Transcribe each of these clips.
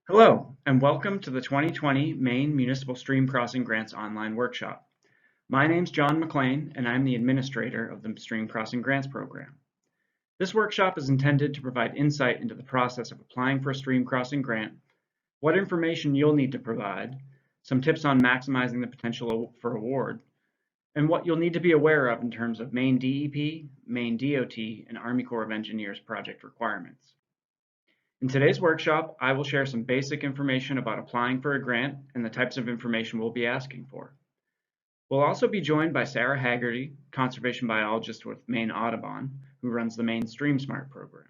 Hello, and welcome to the 2020 Maine Municipal Stream Crossing Grants Online Workshop. My name's John McLean, and I'm the administrator of the Stream Crossing Grants Program. This workshop is intended to provide insight into the process of applying for a stream crossing grant, what information you'll need to provide, some tips on maximizing the potential for award, and what you'll need to be aware of in terms of Maine DEP, Maine DOT, and Army Corps of Engineers project requirements. In today's workshop, I will share some basic information about applying for a grant and the types of information we'll be asking for. We'll also be joined by Sarah Haggerty, conservation biologist with Maine Audubon, who runs the Maine Stream Smart program.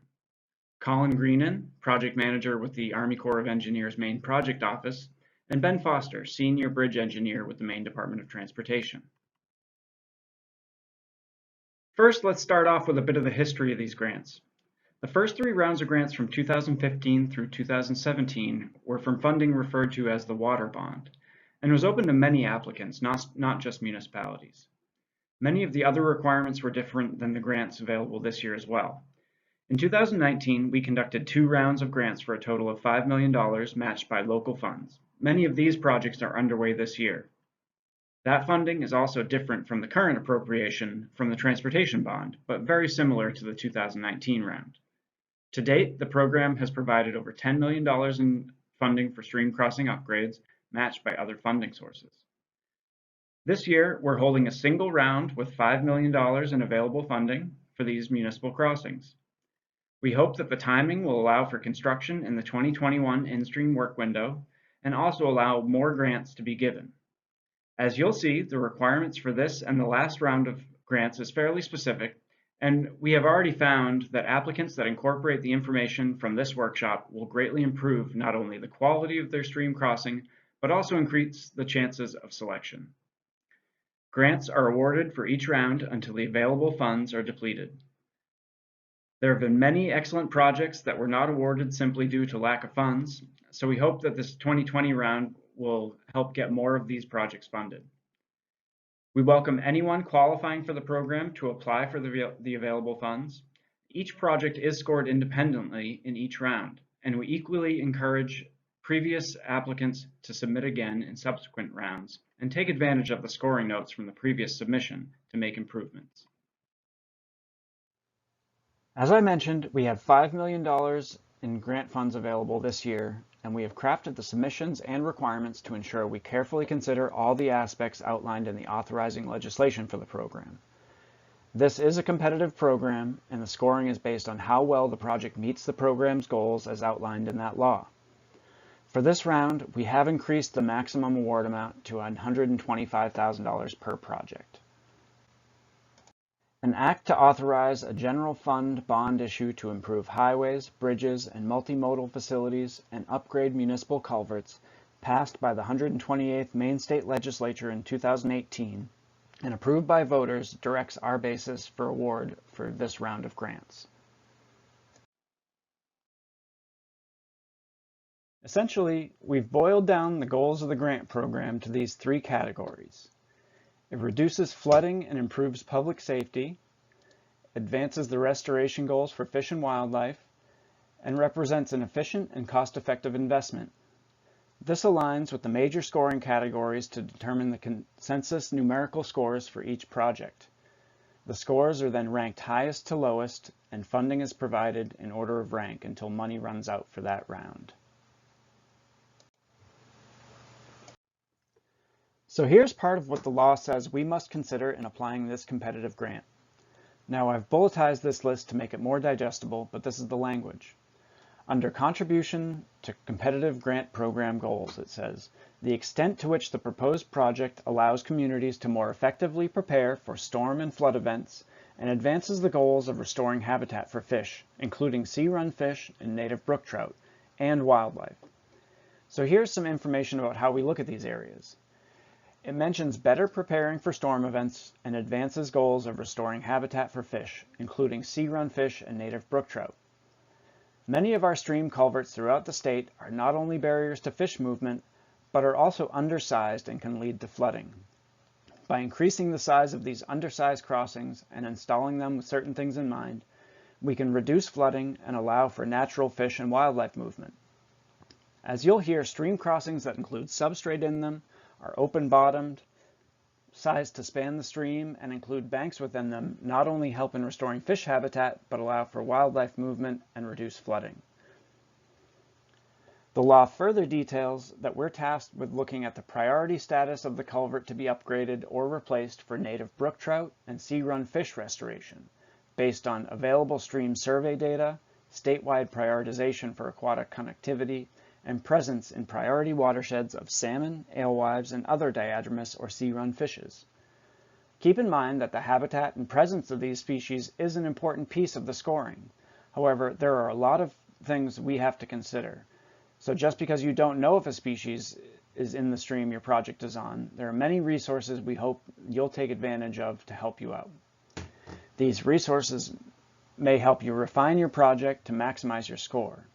Colin Greenan, project manager with the Army Corps of Engineers Maine Project Office, and Ben Foster, senior bridge engineer with the Maine Department of Transportation. First, let's start off with a bit of the history of these grants. The first three rounds of grants from 2015 through 2017 were from funding referred to as the Water Bond, and was open to many applicants, not just municipalities. Many of the other requirements were different than the grants available this year as well. In 2019, we conducted 2 rounds of grants for a total of $5 million matched by local funds. Many of these projects are underway this year. That funding is also different from the current appropriation from the Transportation Bond, but very similar to the 2019 round. To date, the program has provided over $10 million in funding for stream crossing upgrades, matched by other funding sources. This year, we're holding a single round with $5 million in available funding for these municipal crossings. We hope that the timing will allow for construction in the 2021 in-stream work window and also allow more grants to be given. As you'll see, the requirements for this and the last round of grants is fairly specific, and we have already found that applicants that incorporate the information from this workshop will greatly improve not only the quality of their stream crossing, but also increase the chances of selection. Grants are awarded for each round until the available funds are depleted. There have been many excellent projects that were not awarded simply due to lack of funds, so we hope that this 2020 round will help get more of these projects funded. We welcome anyone qualifying for the program to apply for the available funds. Each project is scored independently in each round, and we equally encourage previous applicants to submit again in subsequent rounds and take advantage of the scoring notes from the previous submission to make improvements. As I mentioned, we have $5 million in grant funds available this year, and we have crafted the submissions and requirements to ensure we carefully consider all the aspects outlined in the authorizing legislation for the program. This is a competitive program, and the scoring is based on how well the project meets the program's goals as outlined in that law. For this round, we have increased the maximum award amount to $125,000 per project. An act to authorize a general fund bond issue to improve highways, bridges, and multimodal facilities and upgrade municipal culverts passed by the 128th Maine State Legislature in 2018 and approved by voters directs our basis for award for this round of grants. Essentially, we've boiled down the goals of the grant program to these 3 categories. It reduces flooding and improves public safety, advances the restoration goals for fish and wildlife, and represents an efficient and cost-effective investment. This aligns with the major scoring categories to determine the consensus numerical scores for each project. The scores are then ranked highest to lowest, and funding is provided in order of rank until money runs out for that round. So here's part of what the law says we must consider in applying this competitive grant. Now I've bulletized this list to make it more digestible, but this is the language. Under Contribution to Competitive Grant Program Goals, it says, the extent to which the proposed project allows communities to more effectively prepare for storm and flood events and advances the goals of restoring habitat for fish, including sea-run fish and native brook trout, and wildlife. So here's some information about how we look at these areas. It mentions better preparing for storm events and advances goals of restoring habitat for fish, including sea-run fish and native brook trout. Many of our stream culverts throughout the state are not only barriers to fish movement, but are also undersized and can lead to flooding. By increasing the size of these undersized crossings and installing them with certain things in mind, we can reduce flooding and allow for natural fish and wildlife movement. As you'll hear, stream crossings that include substrate in them are open-bottomed, sized to span the stream, and include banks within them not only help in restoring fish habitat, but allow for wildlife movement and reduce flooding. The law further details that we're tasked with looking at the priority status of the culvert to be upgraded or replaced for native brook trout and sea-run fish restoration, based on available stream survey data, statewide prioritization for aquatic connectivity, and presence in priority watersheds of salmon, alewives, and other diadromous or sea-run fishes. Keep in mind that the habitat and presence of these species is an important piece of the scoring. However, there are a lot of things we have to consider. So just because you don't know if a species is in the stream your project is on, there are many resources we hope you'll take advantage of to help you out. These resources may help you refine your project to maximize your score.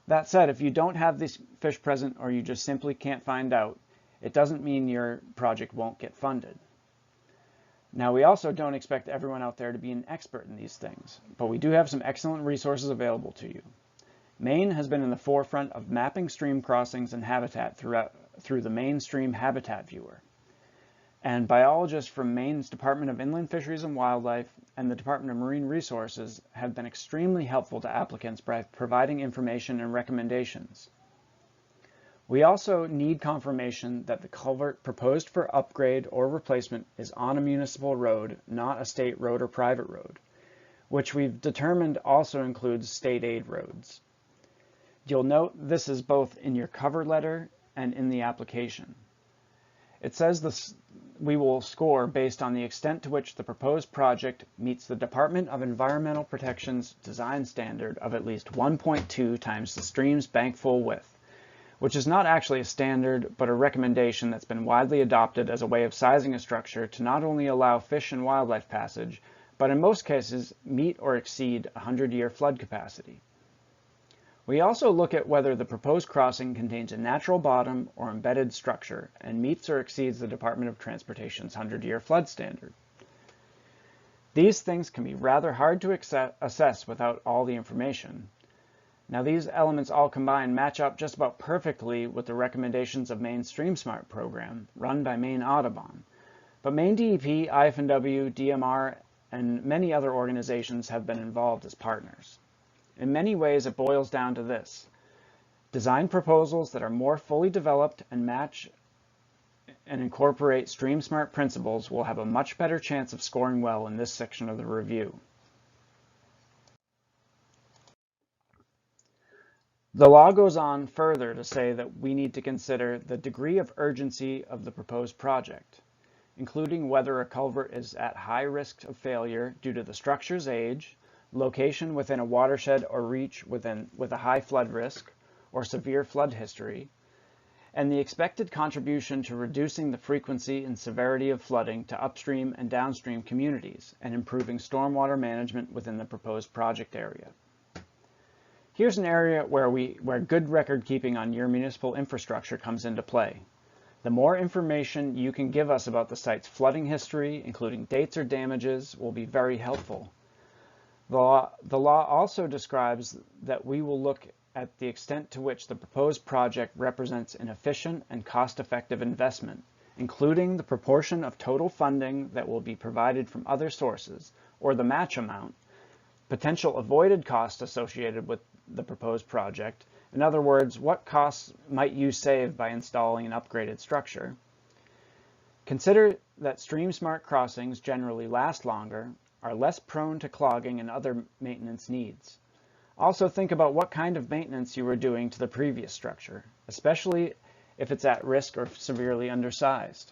That said, if you don't have these fish present or you just simply can't find out, it doesn't mean your project won't get funded. Now, we also don't expect everyone out there to be an expert in these things, but we do have some excellent resources available to you. Maine has been in the forefront of mapping stream crossings and habitat through the Maine Stream Habitat Viewer. And biologists from Maine's Department of Inland Fisheries and Wildlife and the Department of Marine Resources have been extremely helpful to applicants by providing information and recommendations. We also need confirmation that the culvert proposed for upgrade or replacement is on a municipal road, not a state road or private road, which we've determined also includes state aid roads. You'll note this is both in your cover letter and in the application. It says we will score based on the extent to which the proposed project meets the Department of Environmental Protection's design standard of at least 1.2 times the stream's bank full width, which is not actually a standard, but a recommendation that's been widely adopted as a way of sizing a structure to not only allow fish and wildlife passage, but in most cases meet or exceed 100-year flood capacity. We also look at whether the proposed crossing contains a natural bottom or embedded structure and meets or exceeds the Department of Transportation's 100-year flood standard. These things can be rather hard to assess without all the information. Now, these elements all combined match up just about perfectly with the recommendations of Maine's StreamSmart program, run by Maine Audubon. But Maine DEP, IFNW, DMR, and many other organizations have been involved as partners. In many ways, it boils down to this: design proposals that are more fully developed and match and incorporate StreamSmart principles will have a much better chance of scoring well in this section of the review. The law goes on further to say that we need to consider the degree of urgency of the proposed project, including whether a culvert is at high risk of failure due to the structure's age, location within a watershed or reach with a high flood risk or severe flood history, and the expected contribution to reducing the frequency and severity of flooding to upstream and downstream communities and improving stormwater management within the proposed project area. Here's an area where good record keeping on your municipal infrastructure comes into play. The more information you can give us about the site's flooding history, including dates or damages, will be very helpful. The law also describes that we will look at the extent to which the proposed project represents an efficient and cost-effective investment, including the proportion of total funding that will be provided from other sources, or the match amount, potential avoided costs associated with the proposed project. In other words, what costs might you save by installing an upgraded structure? Consider that StreamSmart crossings generally last longer, are less prone to clogging and other maintenance needs. Also think about what kind of maintenance you were doing to the previous structure, especially if it's at risk or severely undersized.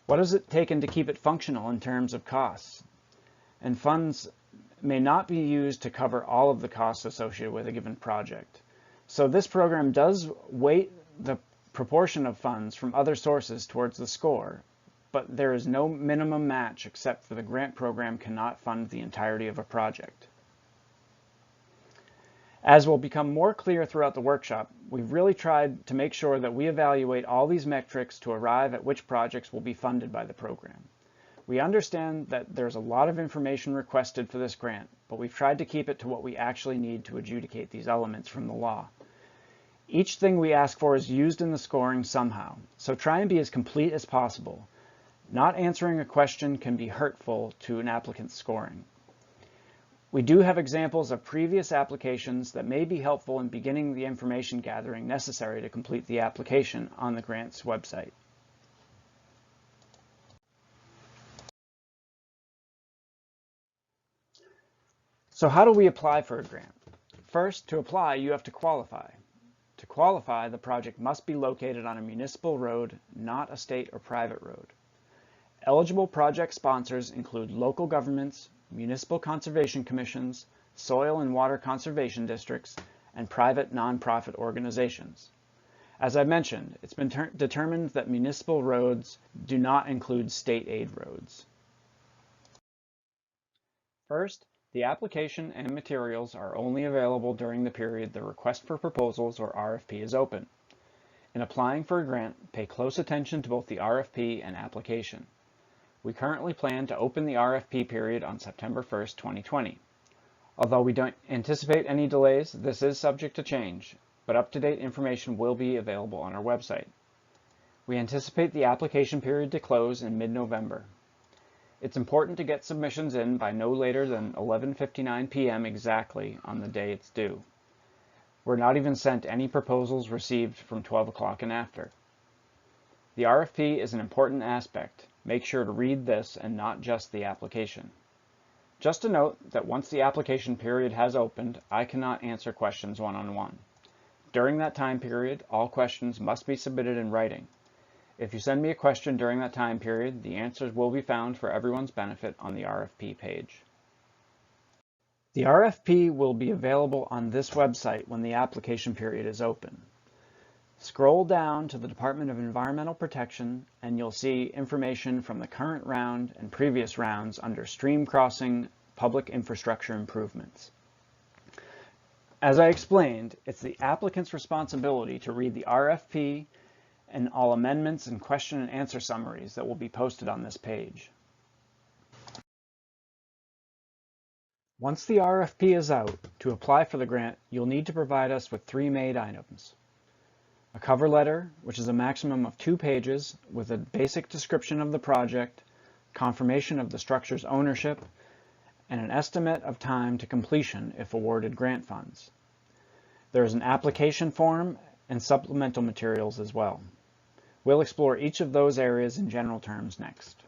What has it taken to keep it functional in terms of costs? And funds may not be used to cover all of the costs associated with a given project. So this program does weight the proportion of funds from other sources towards the score, but there is no minimum match except for the grant program cannot fund the entirety of a project. As will become more clear throughout the workshop, we've really tried to make sure that we evaluate all these metrics to arrive at which projects will be funded by the program. We understand that there's a lot of information requested for this grant, but we've tried to keep it to what we actually need to adjudicate these elements from the law. Each thing we ask for is used in the scoring somehow, so try and be as complete as possible. Not answering a question can be hurtful to an applicant's scoring. We do have examples of previous applications that may be helpful in beginning the information gathering necessary to complete the application on the grant's website. So how do we apply for a grant? First, to apply, you have to qualify. To qualify, the project must be located on a municipal road, not a state or private road. Eligible project sponsors include local governments, municipal conservation commissions, soil and water conservation districts, and private nonprofit organizations. As I mentioned, it's been determined that municipal roads do not include state aid roads. First, the application and materials are only available during the period the request for proposals or RFP is open. In applying for a grant, pay close attention to both the RFP and application. We currently plan to open the RFP period on September 1st, 2020. Although we don't anticipate any delays, this is subject to change, but up-to-date information will be available on our website. We anticipate the application period to close in mid-November. It's important to get submissions in by no later than 11:59 p.m. exactly on the day it's due. We're not even sent any proposals received from 12 o'clock and after. The RFP is an important aspect. Make sure to read this and not just the application. Just a note that once the application period has opened, I cannot answer questions one-on-one. During that time period, all questions must be submitted in writing. If you send me a question during that time period, the answers will be found for everyone's benefit on the RFP page. The RFP will be available on this website when the application period is open. Scroll down to the Department of Environmental Protection and you'll see information from the current round and previous rounds under Stream Crossing Public Infrastructure Improvements. As I explained, it's the applicant's responsibility to read the RFP and all amendments and question and answer summaries that will be posted on this page. Once the RFP is out, to apply for the grant, you'll need to provide us with 3 main items. A cover letter, which is a maximum of 2 pages with a basic description of the project, confirmation of the structure's ownership, and an estimate of time to completion if awarded grant funds. There is an application form and supplemental materials as well. We'll explore each of those areas in general terms next.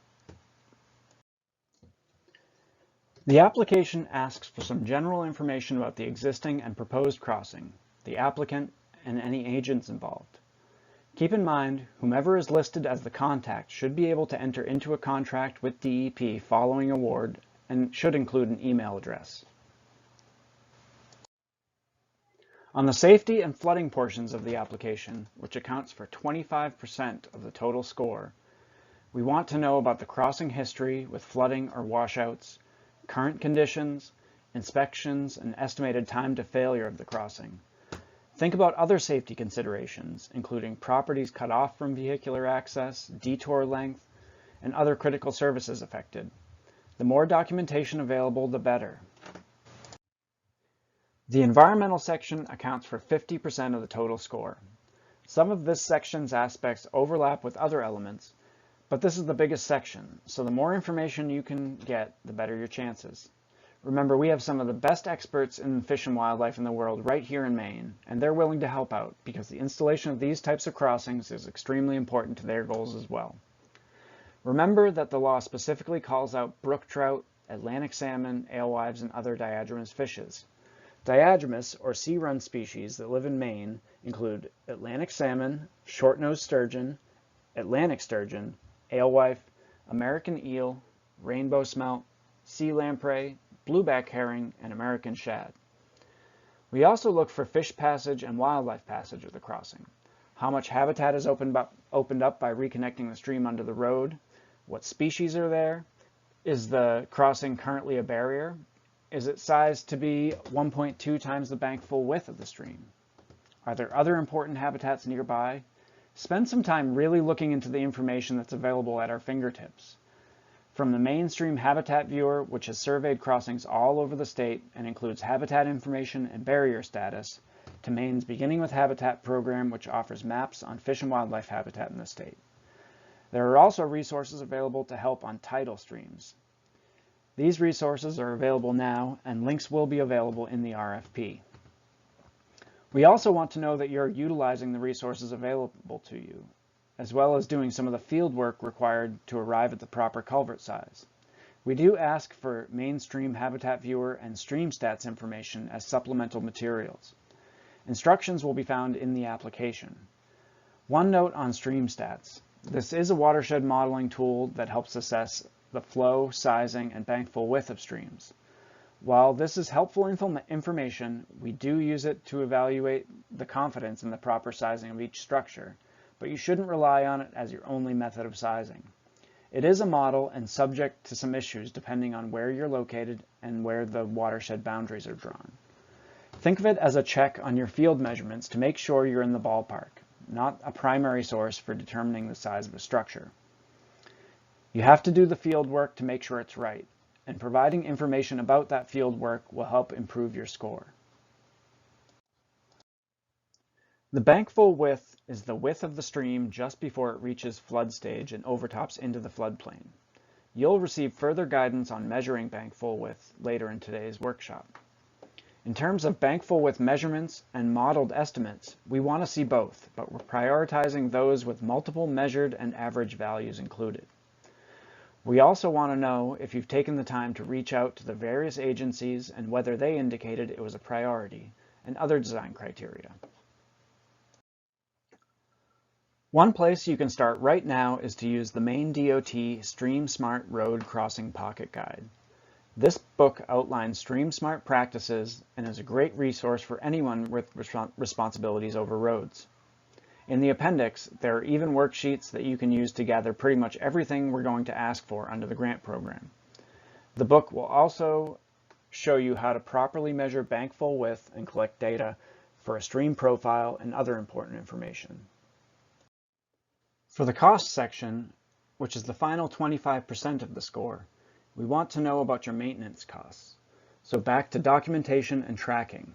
The application asks for some general information about the existing and proposed crossing, the applicant, and any agents involved. Keep in mind, whomever is listed as the contact should be able to enter into a contract with DEP following award and should include an email address. On the safety and flooding portions of the application, which accounts for 25% of the total score, we want to know about the crossing history with flooding or washouts, current conditions, inspections, and estimated time to failure of the crossing. Think about other safety considerations, including properties cut off from vehicular access, detour length, and other critical services affected. The more documentation available, the better. The environmental section accounts for 50% of the total score. Some of this section's aspects overlap with other elements, but this is the biggest section, so the more information you can get, the better your chances. Remember, we have some of the best experts in fish and wildlife in the world right here in Maine, and they're willing to help out because the installation of these types of crossings is extremely important to their goals as well. Remember that the law specifically calls out brook trout, Atlantic salmon, alewives, and other diadromous fishes. Diadromous, or sea-run species that live in Maine include Atlantic salmon, short-nosed sturgeon, Atlantic sturgeon, alewife, American eel, rainbow smelt, sea lamprey, blueback herring, and American shad. We also look for fish passage and wildlife passage of the crossing. How much habitat is opened up by reconnecting the stream under the road? What species are there? Is the crossing currently a barrier? Is it sized to be 1.2 times the bank full width of the stream? Are there other important habitats nearby? Spend some time really looking into the information that's available at our fingertips. From the Mainstream Habitat Viewer, which has surveyed crossings all over the state and includes habitat information and barrier status, to Maine's Beginning with Habitat program, which offers maps on fish and wildlife habitat in the state. There are also resources available to help on tidal streams. These resources are available now, and links will be available in the RFP. We also want to know that you're utilizing the resources available to you, as well as doing some of the field work required to arrive at the proper culvert size. We do ask for mainstream habitat viewer and stream stats information as supplemental materials. Instructions will be found in the application. One note on stream stats. This is a watershed modeling tool that helps assess the flow, sizing, and bankful width of streams. While this is helpful information, we do use it to evaluate the confidence in the proper sizing of each structure, but you shouldn't rely on it as your only method of sizing. It is a model and subject to some issues depending on where you're located and where the watershed boundaries are drawn. Think of it as a check on your field measurements to make sure you're in the ballpark, not a primary source for determining the size of a structure. You have to do the field work to make sure it's right, and providing information about that field work will help improve your score. The bankful width is the width of the stream just before it reaches flood stage and overtops into the floodplain. You'll receive further guidance on measuring bankful width later in today's workshop. In terms of bankful width measurements and modeled estimates, we want to see both, but we're prioritizing those with multiple measured and average values included. We also want to know if you've taken the time to reach out to the various agencies and whether they indicated it was a priority, and other design criteria. One place you can start right now is to use the Maine DOT Stream Smart Road Crossing Pocket Guide. This book outlines stream smart practices and is a great resource for anyone with responsibilities over roads. In the appendix, there are even worksheets that you can use to gather pretty much everything we're going to ask for under the grant program. The book will also show you how to properly measure bankful width and collect data for a stream profile and other important information. For the cost section, which is the final 25% of the score, we want to know about your maintenance costs. So back to documentation and tracking.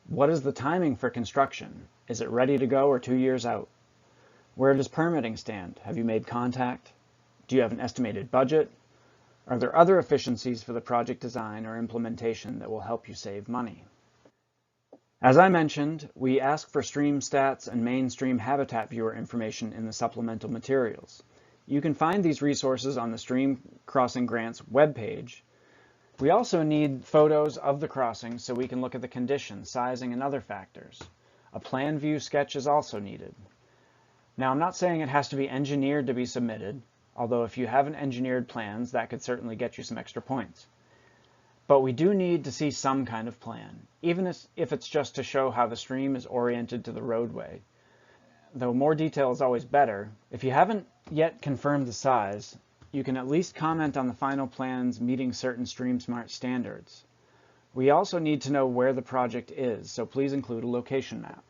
What is the timing for construction? Is it ready to go or 2 years out? Where does permitting stand? Have you made contact? Do you have an estimated budget? Are there other efficiencies for the project design or implementation that will help you save money? As I mentioned, we ask for stream stats and mainstream habitat viewer information in the supplemental materials. You can find these resources on the Stream Crossing Grants webpage. We also need photos of the crossing so we can look at the condition, sizing, and other factors. A plan view sketch is also needed. Now, I'm not saying it has to be engineered to be submitted, although if you haven't engineered plans, that could certainly get you some extra points. But we do need to see some kind of plan, even if it's just to show how the stream is oriented to the roadway. Though more detail is always better, if you haven't yet confirmed the size, you can at least comment on the final plans meeting certain Stream Smart standards. We also need to know where the project is, so please include a location map.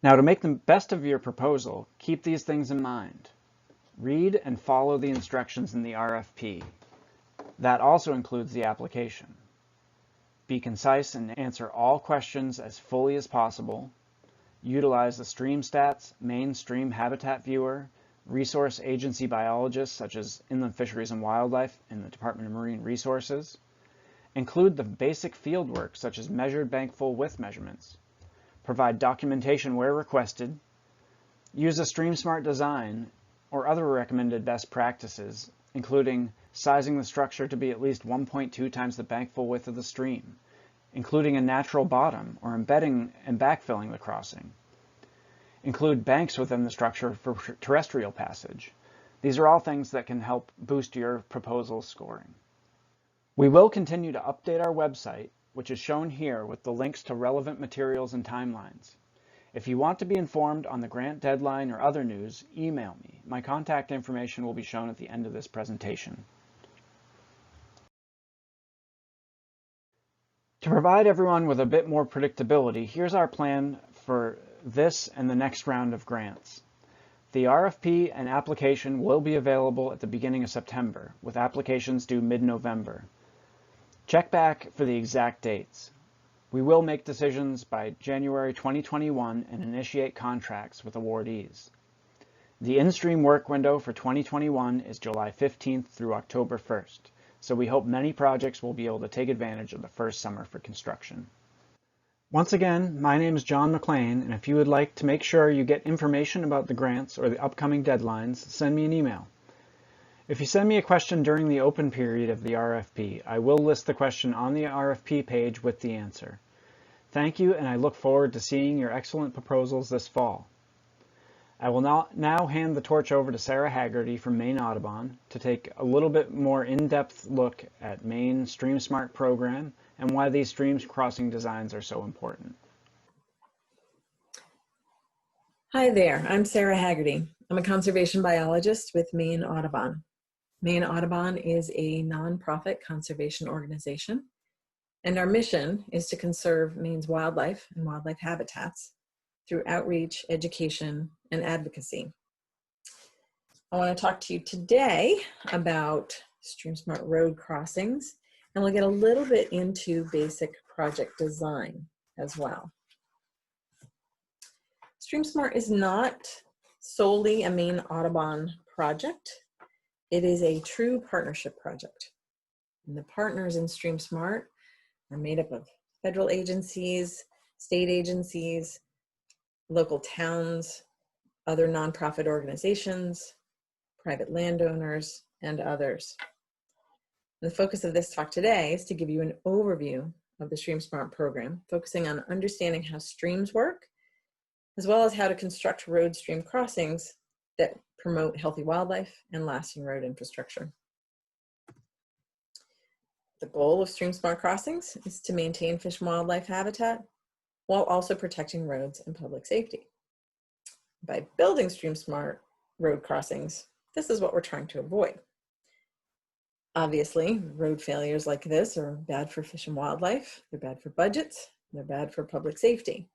Now, to make the best of your proposal, keep these things in mind. Read and follow the instructions in the RFP. That also includes the application. Be concise and answer all questions as fully as possible. Utilize the stream stats, mainstream habitat viewer, resource agency biologists such as Inland Fisheries and Wildlife and the Department of Marine Resources. Include the basic field work such as measured bankful width measurements. Provide documentation where requested. Use a stream smart design or other recommended best practices, including sizing the structure to be at least 1.2 times the bankful width of the stream, including a natural bottom or embedding and backfilling the crossing. Include banks within the structure for terrestrial passage. These are all things that can help boost your proposal scoring. We will continue to update our website, which is shown here with the links to relevant materials and timelines. If you want to be informed on the grant deadline or other news, email me. My contact information will be shown at the end of this presentation. To provide everyone with a bit more predictability, here's our plan for this and the next round of grants. The RFP and application will be available at the beginning of September, with applications due mid-November. Check back for the exact dates. We will make decisions by January 2021 and initiate contracts with awardees. The in-stream work window for 2021 is July 15th through October 1st, so we hope many projects will be able to take advantage of the first summer for construction. Once again, my name is John McLean, and if you would like to make sure you get information about the grants or the upcoming deadlines, send me an email. If you send me a question during the open period of the RFP, I will list the question on the RFP page with the answer. Thank you, and I look forward to seeing your excellent proposals this fall. I will now hand the torch over to Sarah Haggerty from Maine Audubon to take a little bit more in-depth look at Maine StreamSmart program and why these stream crossing designs are so important. Hi there, I'm Sarah Haggerty. I'm a conservation biologist with Maine Audubon. Maine Audubon is a nonprofit conservation organization, and our mission is to conserve Maine's wildlife and wildlife habitats through outreach, education, and advocacy. I want to talk to you today about StreamSmart road crossings, and we'll get a little bit into basic project design as well. StreamSmart is not solely a Maine Audubon project. It is a true partnership project. And the partners in StreamSmart are made up of federal agencies, state agencies, local towns, other nonprofit organizations, private landowners, and others. And the focus of this talk today is to give you an overview of the StreamSmart program, focusing on understanding how streams work, as well as how to construct road stream crossings that promote healthy wildlife and lasting road infrastructure. The goal of StreamSmart crossings is to maintain fish and wildlife habitat while also protecting roads and public safety. By building StreamSmart road crossings, this is what we're trying to avoid. Obviously, road failures like this are bad for fish and wildlife, they're bad for budgets, they're bad for public safety.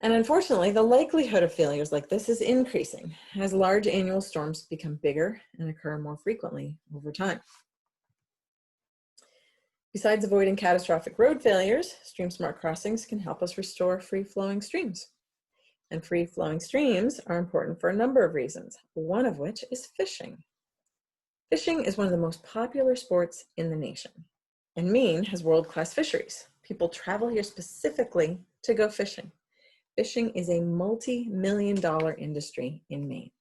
And unfortunately, the likelihood of failures like this is increasing as large annual storms become bigger and occur more frequently over time. Besides avoiding catastrophic road failures, StreamSmart crossings can help us restore free-flowing streams. And free-flowing streams are important for a number of reasons, one of which is fishing. Fishing is one of the most popular sports in the nation, and Maine has world-class fisheries. People travel here specifically to go fishing. Fishing is a multi-million-dollar industry in Maine.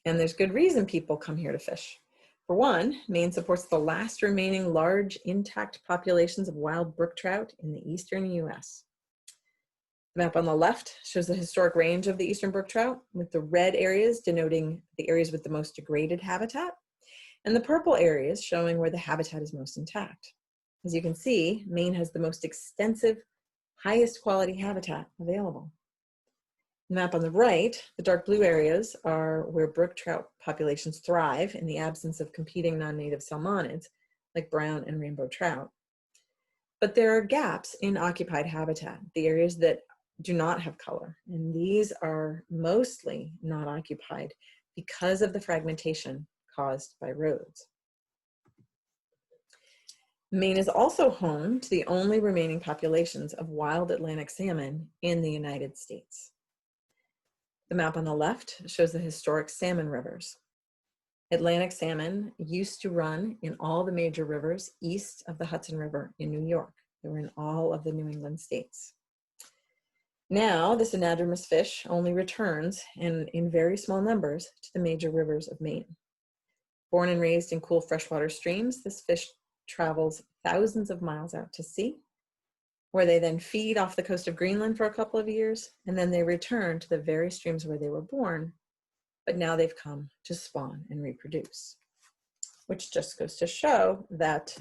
And there's good reason people come here to fish. For one, Maine supports the last remaining large intact populations of wild brook trout in the eastern US. The map on the left shows the historic range of the eastern brook trout, with the red areas denoting the areas with the most degraded habitat, and the purple areas showing where the habitat is most intact. As you can see, Maine has the most extensive, highest quality habitat available. The map on the right, the dark blue areas are where brook trout populations thrive in the absence of competing non-native salmonids like brown and rainbow trout. But there are gaps in occupied habitat, the areas that do not have color, and these are mostly not occupied because of the fragmentation caused by roads. Maine is also home to the only remaining populations of wild Atlantic salmon in the United States. The map on the left shows the historic salmon rivers. Atlantic salmon used to run in all the major rivers east of the Hudson River in New York. They were in all of the New England states. Now, this anadromous fish only returns in very small numbers to the major rivers of Maine. Born and raised in cool freshwater streams, this fish travels thousands of miles out to sea, where they then feed off the coast of Greenland for a couple of years, and then they return to the very streams where they were born, but now they've come to spawn and reproduce, which just goes to show that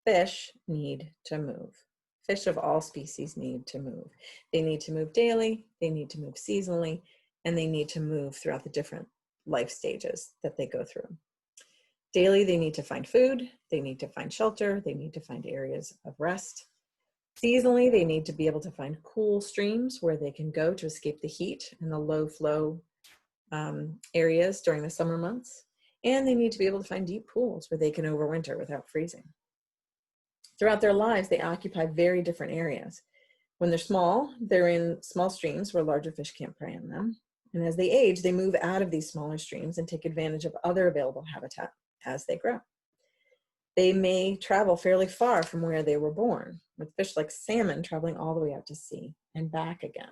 fish need to move. Fish of all species need to move. They need to move daily, they need to move seasonally, and they need to move throughout the different life stages that they go through. Daily, they need to find food, they need to find shelter, they need to find areas of rest. Seasonally, they need to be able to find cool streams where they can go to escape the heat and the low flow areas during the summer months. And they need to be able to find deep pools where they can overwinter without freezing. Throughout their lives, they occupy very different areas. When they're small, they're in small streams where larger fish can't prey on them. And as they age, they move out of these smaller streams and take advantage of other available habitat as they grow. They may travel fairly far from where they were born, with fish like salmon traveling all the way out to sea and back again.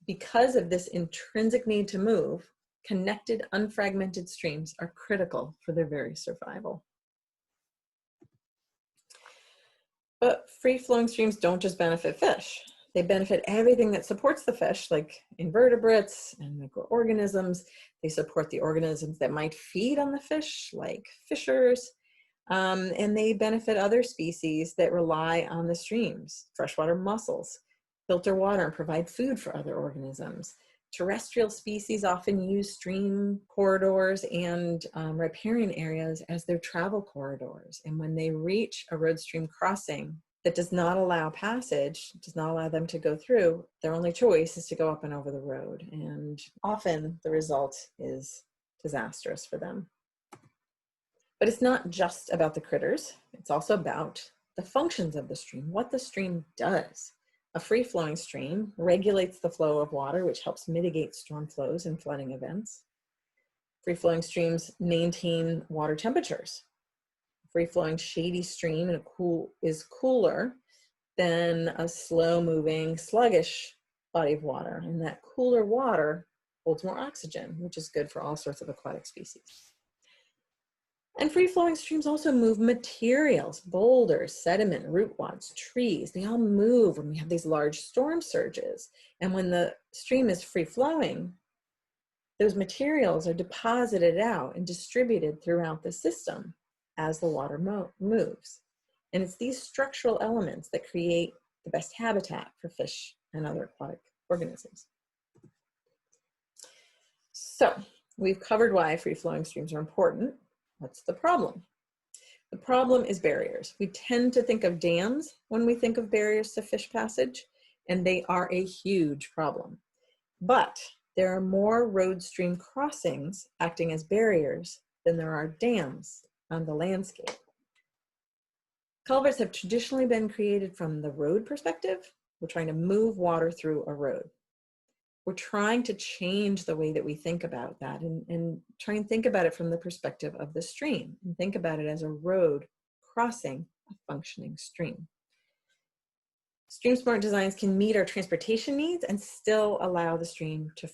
Because of this intrinsic need to move, connected, unfragmented streams are critical for their very survival. But free-flowing streams don't just benefit fish. They benefit everything that supports the fish, like invertebrates and microorganisms. They support the organisms that might feed on the fish, like fishers. And they benefit other species that rely on the streams. Freshwater mussels filter water and provide food for other organisms. Terrestrial species often use stream corridors and riparian areas as their travel corridors. And when they reach a road stream crossing that does not allow passage, does not allow them to go through, their only choice is to go up and over the road. And often the result is disastrous for them. But it's not just about the critters. It's also about the functions of the stream, what the stream does. A free-flowing stream regulates the flow of water, which helps mitigate storm flows and flooding events. Free-flowing streams maintain water temperatures. A free-flowing shady stream is cooler than a slow-moving, sluggish body of water. And that cooler water holds more oxygen, which is good for all sorts of aquatic species. And free-flowing streams also move materials, boulders, sediment, root wads, trees. They all move when we have these large storm surges. And when the stream is free-flowing, those materials are deposited out and distributed throughout the system as the water moves. And it's these structural elements that create the best habitat for fish and other aquatic organisms. So we've covered why free-flowing streams are important. What's the problem? The problem is barriers. We tend to think of dams when we think of barriers to fish passage, and they are a huge problem. But there are more road stream crossings acting as barriers than there are dams on the landscape. Culverts have traditionally been created from the road perspective. We're trying to move water through a road. We're trying to change the way that we think about that and try and think about it from the perspective of the stream and think about it as a road crossing a functioning stream. Stream smart designs can meet our transportation needs and still allow the stream to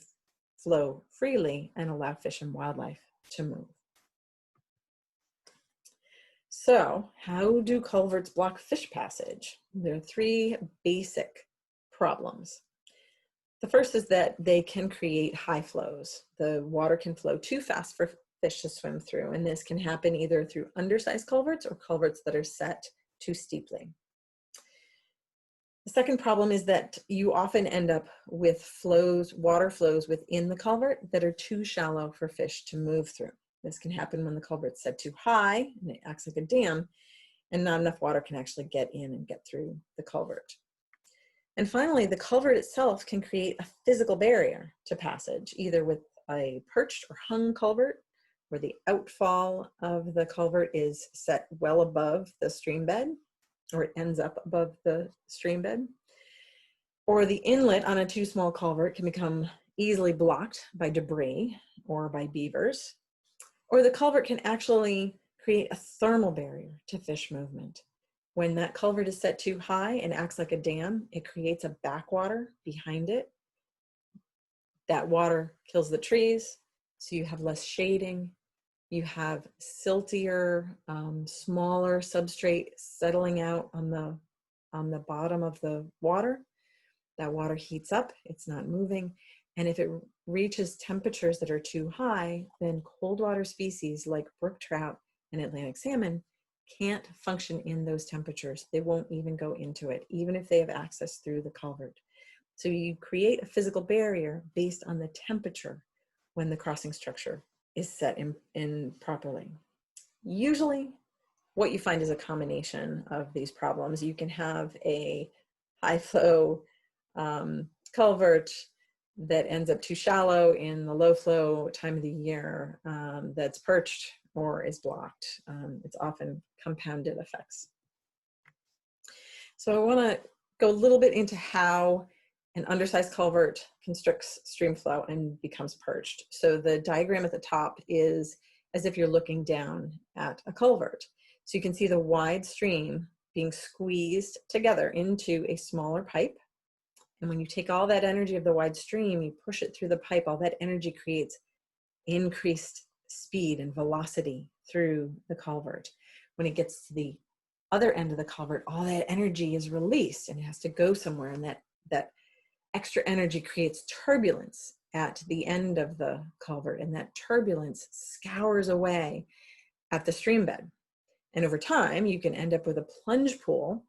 flow freely and allow fish and wildlife to move. So how do culverts block fish passage? There are three basic problems. The first is that they can create high flows. The water can flow too fast for fish to swim through, and this can happen either through undersized culverts or culverts that are set too steeply. The second problem is that you often end up with water flows within the culvert that are too shallow for fish to move through. This can happen when the culvert's set too high and it acts like a dam, and not enough water can actually get in and get through the culvert. And finally, the culvert itself can create a physical barrier to passage, either with a perched or hung culvert, where the outfall of the culvert is set well above the stream bed, or it ends up above the stream bed, or the inlet on a too small culvert can become easily blocked by debris or by beavers, or the culvert can actually create a thermal barrier to fish movement. When that culvert is set too high and acts like a dam, it creates a backwater behind it. That water kills the trees, so you have less shading. You have siltier, smaller substrate settling out on the bottom of the water. That water heats up, it's not moving. And if it reaches temperatures that are too high, then cold water species like brook trout and Atlantic salmon can't function in those temperatures. They won't even go into it, even if they have access through the culvert. So you create a physical barrier based on the temperature when the crossing structure is set in properly. Usually what you find is a combination of these problems. You can have a high flow culvert that ends up too shallow in the low flow time of the year, that's perched or is blocked. It's often compounded effects. So I want to go a little bit into how an undersized culvert constricts stream flow and becomes perched. So the diagram at the top is as if you're looking down at a culvert. So you can see the wide stream being squeezed together into a smaller pipe. And when you take all that energy of the wide stream, you push it through the pipe, all that energy creates increased speed and velocity through the culvert. When it gets to the other end of the culvert, all that energy is released and it has to go somewhere, and that extra energy creates turbulence at the end of the culvert, and that turbulence scours away at the stream bed. And over time, you can end up with a plunge pool,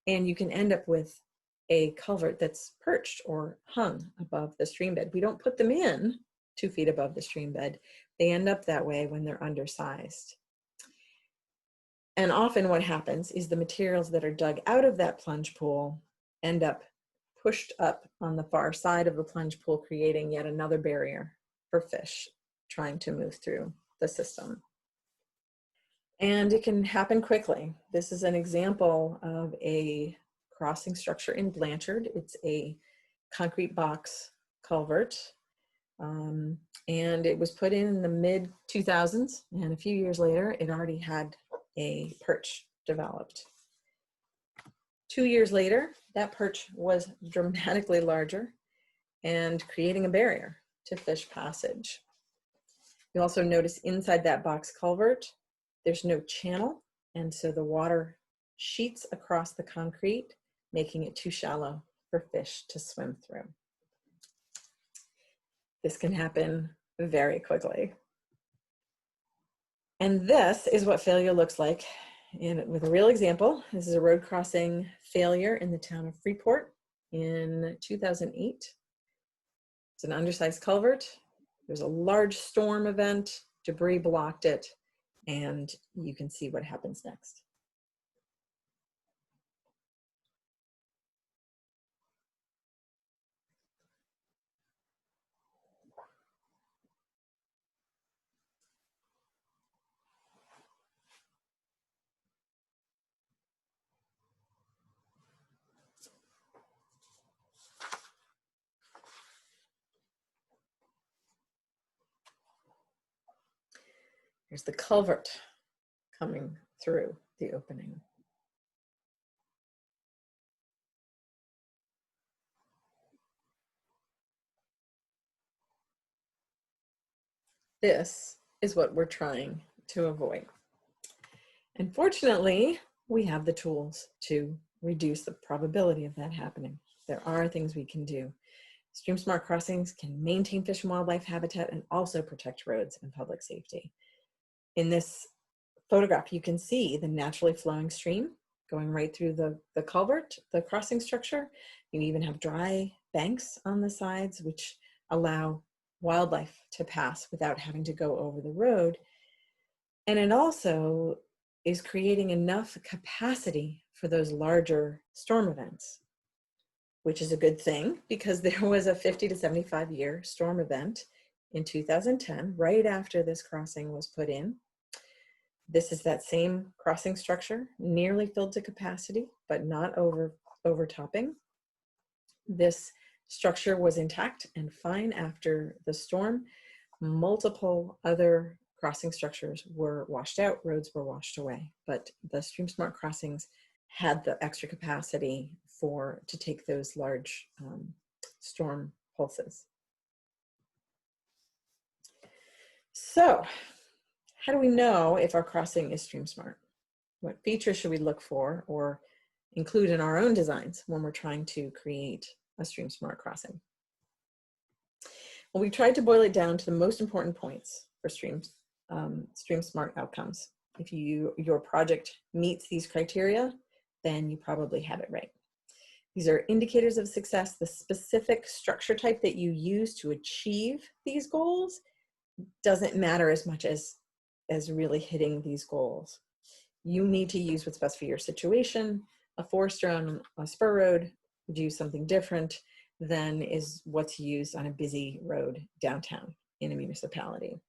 and you can end up with a culvert that's perched or hung above the stream bed. We don't put them in 2 feet above the stream bed. They end up that way when they're undersized. And often what happens is the materials that are dug out of that plunge pool end up pushed up on the far side of the plunge pool, creating yet another barrier for fish trying to move through the system. And it can happen quickly. This is an example of a crossing structure in Blanchard. It's a concrete box culvert. And it was put in the mid 2000s, and a few years later, it already had a perch developed. 2 years later, that perch was dramatically larger and creating a barrier to fish passage. You also notice inside that box culvert, there's no channel, and so the water sheets across the concrete, making it too shallow for fish to swim through. This can happen very quickly. And this is what failure looks like with a real example. This is a road crossing failure in the town of Freeport in 2008. It's an undersized culvert. There's a large storm event, debris blocked it, and you can see what happens next. Here's the culvert coming through the opening. This is what we're trying to avoid. And fortunately, we have the tools to reduce the probability of that happening. There are things we can do. Stream smart crossings can maintain fish and wildlife habitat and also protect roads and public safety. In this photograph, you can see the naturally flowing stream going right through the culvert, the crossing structure. You even have dry banks on the sides, which allow wildlife to pass without having to go over the road. And it also is creating enough capacity for those larger storm events, which is a good thing because there was a 50 to 75 year storm event in 2010, right after this crossing was put in. This is that same crossing structure, nearly filled to capacity, but not overtopping. This structure was intact and fine after the storm. Multiple other crossing structures were washed out, roads were washed away, but the Stream Smart crossings had the extra capacity to take those large storm pulses. So, how do we know if our crossing is Stream Smart? What features should we look for or include in our own designs when we're trying to create a Stream Smart crossing? Well, we tried to boil it down to the most important points for Stream Smart outcomes. If your project meets these criteria, then you probably have it right. These are indicators of success. The specific structure type that you use to achieve these goals doesn't matter as much as really hitting these goals. You need to use what's best for your situation. A forester on a spur road would use something different than is what's used on a busy road downtown in a municipality.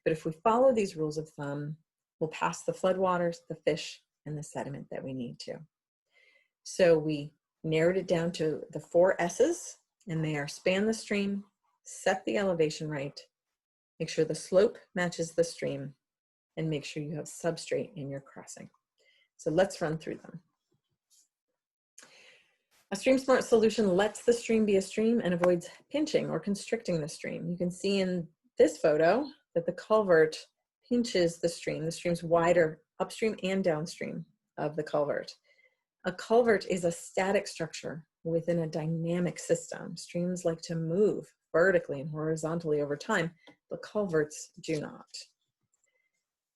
But if we follow these rules of thumb, we'll pass the floodwaters, the fish, and the sediment that we need to. So we narrowed it down to the 4 S's, and they are span the stream, set the elevation right, make sure the slope matches the stream, and make sure you have substrate in your crossing. So let's run through them. A stream smart solution lets the stream be a stream and avoids pinching or constricting the stream. You can see in this photo that the culvert pinches the stream. The stream's wider upstream and downstream of the culvert. A culvert is a static structure within a dynamic system. Streams like to move vertically and horizontally over time, but culverts do not.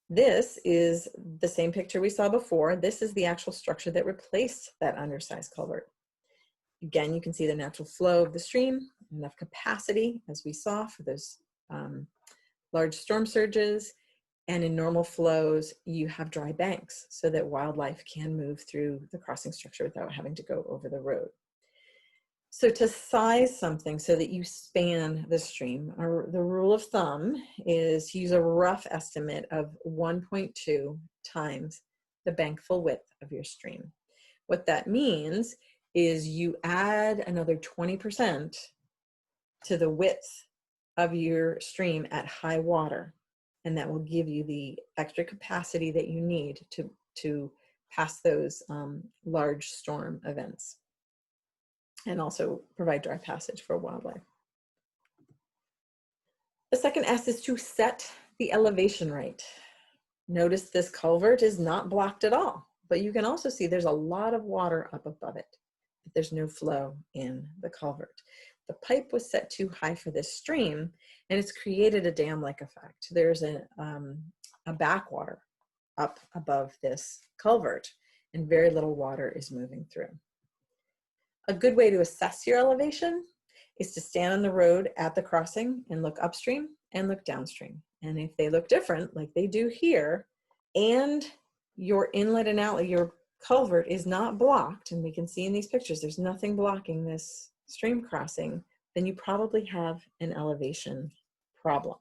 This is the same picture we saw before. This is the actual structure that replaced that undersized culvert. Again, you can see the natural flow of the stream, enough capacity, as we saw for those large storm surges. And in normal flows, you have dry banks so that wildlife can move through the crossing structure without having to go over the road. So to size something so that you span the stream, the rule of thumb is to use a rough estimate of 1.2 times the bankful width of your stream. What that means is you add another 20% to the width of your stream at high water, and that will give you the extra capacity that you need to pass those large storm events, and also provide dry passage for wildlife. The second S is to set the elevation right. Notice this culvert is not blocked at all, but you can also see there's a lot of water up above it. There's no flow in the culvert. The pipe was set too high for this stream, and it's created a dam-like effect. There's a backwater up above this culvert, and very little water is moving through. A good way to assess your elevation is to stand on the road at the crossing and look upstream and look downstream. And if they look different, like they do here, and your inlet and outlet, your culvert is not blocked, and we can see in these pictures there's nothing blocking this stream crossing, then you probably have an elevation problem.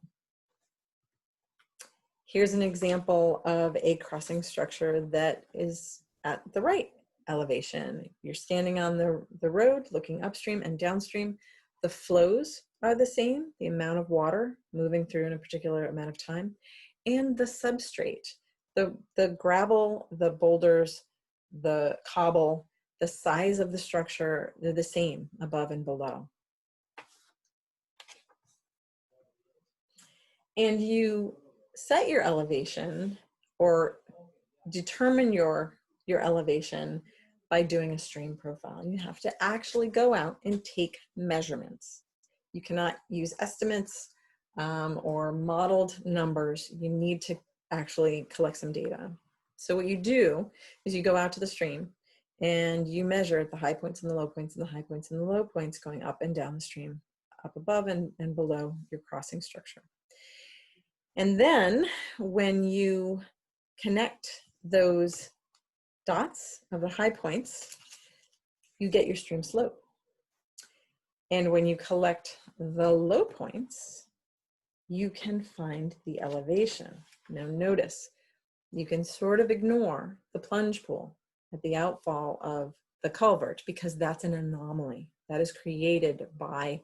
Here's an example of a crossing structure that is at the right elevation. You're standing on the road looking upstream and downstream. The flows are the same, the amount of water moving through in a particular amount of time, and the substrate, the gravel, the boulders, the cobble, the size of the structure, they're the same above and below. And you set your elevation or determine your elevation by doing a stream profile. You have to actually go out and take measurements. You cannot use estimates or modeled numbers. You need to actually collect some data. So what you do is you go out to the stream and you measure the high points and the low points and the high points and the low points going up and down the stream, up above and below your crossing structure. And then when you connect those dots of the high points, you get your stream slope. And when you collect the low points, you can find the elevation. Now notice, you can sort of ignore the plunge pool at the outfall of the culvert because that's an anomaly that is created by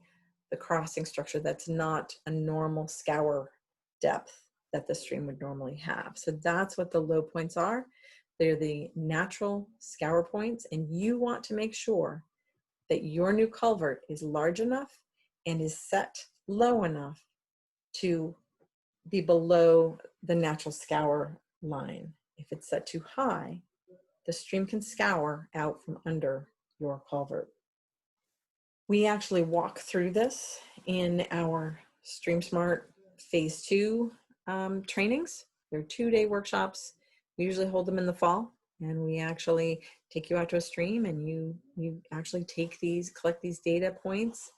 the crossing structure. That's not a normal scour depth that the stream would normally have. So that's what the low points are. They're the natural scour points, and you want to make sure that your new culvert is large enough and is set low enough to be below the natural scour line. If it's set too high, the stream can scour out from under your culvert. We actually walk through this in our Stream Smart Phase 2 trainings. They're 2-day workshops. We usually hold them in the fall, and we actually take you out to a stream, and you actually collect these data points,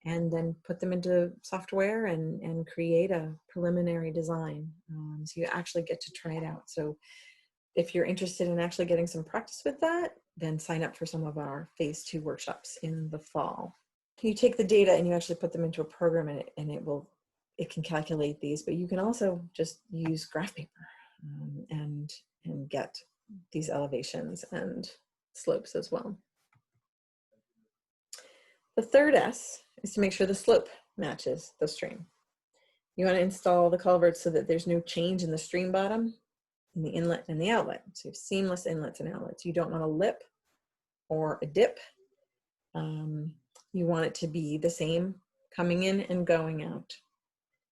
and then put them into software and create a preliminary design. So you actually get to try it out. So if you're interested in actually getting some practice with that, then sign up for some of our Phase 2 workshops in the fall. You take the data and you actually put them into a program, and it can calculate these, but you can also just use graph paper and get these elevations and slopes as well. The third S is to make sure the slope matches the stream. You want to install the culverts so that there's no change in the stream bottom, in the inlet and the outlet. So you have seamless inlets and outlets. You don't want a lip or a dip. You want it to be the same coming in and going out.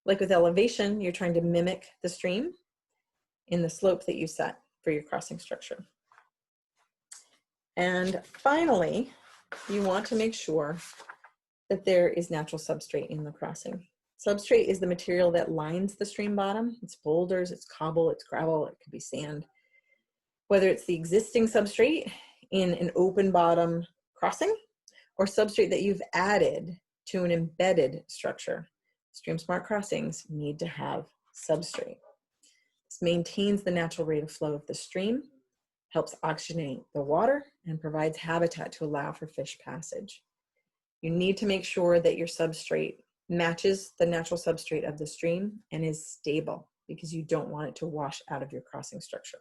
Like with elevation, you're trying to mimic the stream in the slope that you set for your crossing structure. And finally, you want to make sure that there is natural substrate in the crossing. Substrate is the material that lines the stream bottom. It's boulders, it's cobble, it's gravel, it could be sand. Whether it's the existing substrate in an open bottom crossing or substrate that you've added to an embedded structure, stream smart crossings need to have substrate. This maintains the natural rate of flow of the stream, helps oxygenate the water, and provides habitat to allow for fish passage. You need to make sure that your substrate matches the natural substrate of the stream and is stable, because you don't want it to wash out of your crossing structure.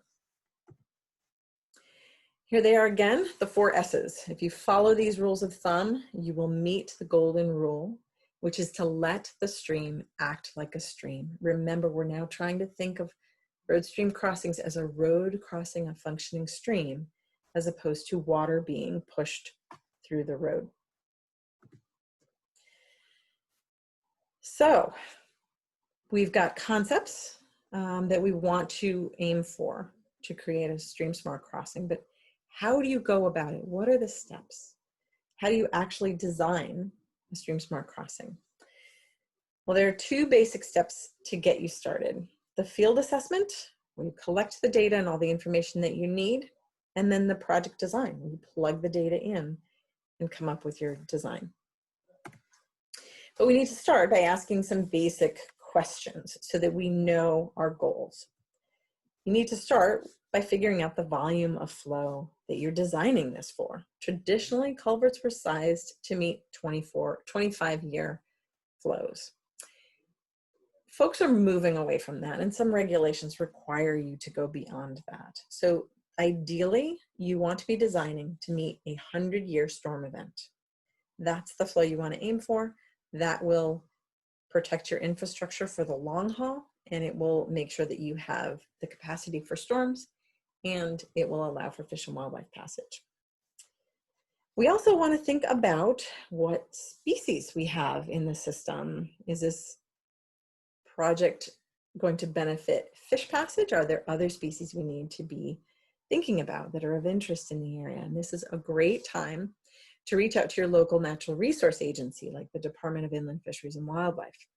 Here they are again, the 4 S's. If you follow these rules of thumb, you will meet the golden rule, which is to let the stream act like a stream. Remember, we're now trying to think of road stream crossings as a road crossing a functioning stream, as opposed to water being pushed through the road. So we've got concepts that we want to aim for to create a stream smart crossing, but how do you go about it? What are the steps? How do you actually design a stream smart crossing? Well, there are 2 basic steps to get you started. The field assessment, where you collect the data and all the information that you need, and then the project design, where you plug the data in and come up with your design. But we need to start by asking some basic questions so that we know our goals. You need to start by figuring out the volume of flow that you're designing this for. Traditionally, culverts were sized to meet 25-year flows. Folks are moving away from that, and some regulations require you to go beyond that. So ideally, you want to be designing to meet a 100-year storm event. That's the flow you want to aim for. That will protect your infrastructure for the long haul, and it will make sure that you have the capacity for storms, and it will allow for fish and wildlife passage. We also want to think about what species we have in the system. Is this project going to benefit fish passage? Are there other species we need to be thinking about that are of interest in the area? And this is a great time to reach out to your local natural resource agency, like the Department of Inland Fisheries and Wildlife.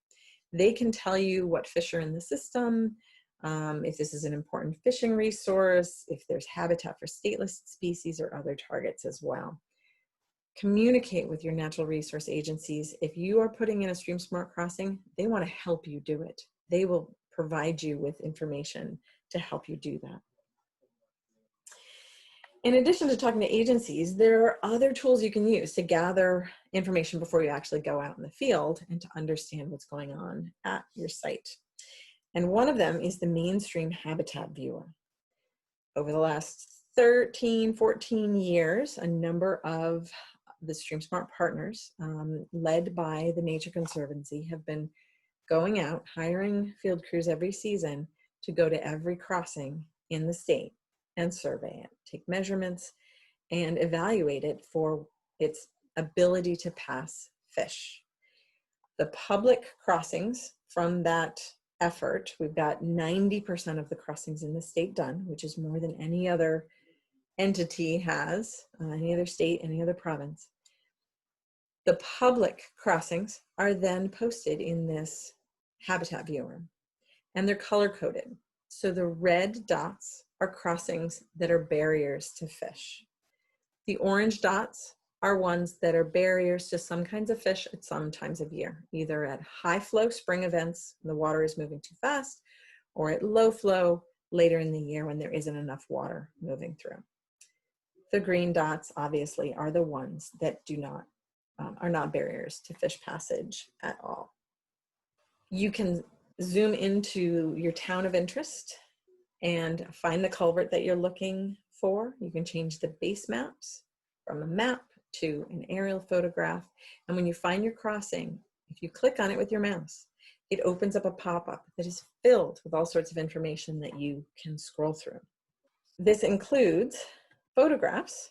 They can tell you what fish are in the system, if this is an important fishing resource, if there's habitat for state-listed species or other targets as well. Communicate with your natural resource agencies. If you are putting in a stream smart crossing, they want to help you do it. They will provide you with information to help you do that. In addition to talking to agencies, there are other tools you can use to gather information before you actually go out in the field and to understand what's going on at your site. And one of them is the Mainstream Habitat Viewer. Over the last 13, 14 years, a number of the Stream Smart partners, led by the Nature Conservancy, have been going out, hiring field crews every season to go to every crossing in the state and survey it, take measurements, and evaluate it for its ability to pass fish. The public crossings from that effort, we've got 90% of the crossings in the state done, which is more than any other entity has, any other state, any other province. The public crossings are then posted in this habitat viewer, and they're color-coded. So the red dots are crossings that are barriers to fish. The orange dots are ones that are barriers to some kinds of fish at some times of year, either at high flow spring events when the water is moving too fast, or at low flow later in the year when there isn't enough water moving through. The green dots obviously are the ones that are not barriers to fish passage at all. You can zoom into your town of interest and find the culvert that you're looking 4, you can change the base maps from a map to an aerial photograph. And when you find your crossing, if you click on it with your mouse, it opens up a pop-up that is filled with all sorts of information that you can scroll through. This includes photographs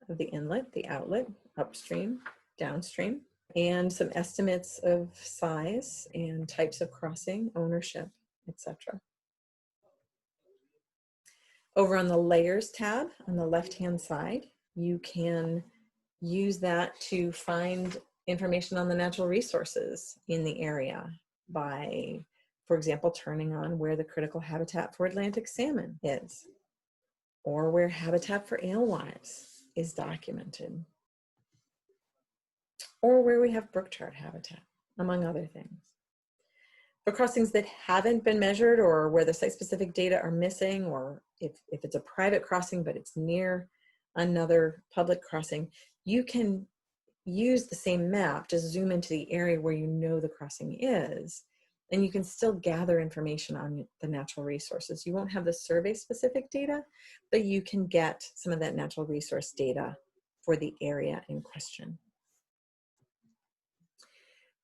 of the inlet, the outlet, upstream, downstream, and some estimates of size and types of crossing, ownership, etc. Over on the Layers tab on the left-hand side, you can use that to find information on the natural resources in the area by, for example, turning on where the critical habitat for Atlantic salmon is, or where habitat for alewives is documented, or where we have brook trout habitat, among other things. For crossings that haven't been measured, or where the site-specific data are missing, or if it's a private crossing but it's near another public crossing, you can use the same map to zoom into the area where you know the crossing is, and you can still gather information on the natural resources. You won't have the survey-specific data, but you can get some of that natural resource data for the area in question.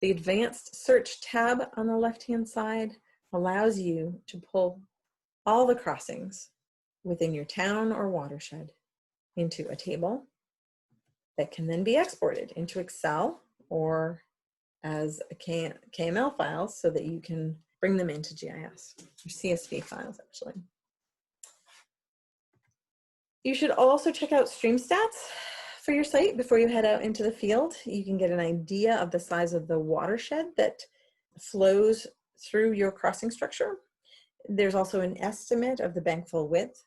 The Advanced Search tab on the left-hand side allows you to pull all the crossings within your town or watershed into a table that can then be exported into Excel or as a KML files so that you can bring them into GIS, or CSV files actually. You should also check out stream stats for your site before you head out into the field. You can get an idea of the size of the watershed that flows through your crossing structure. There's also an estimate of the bankful width.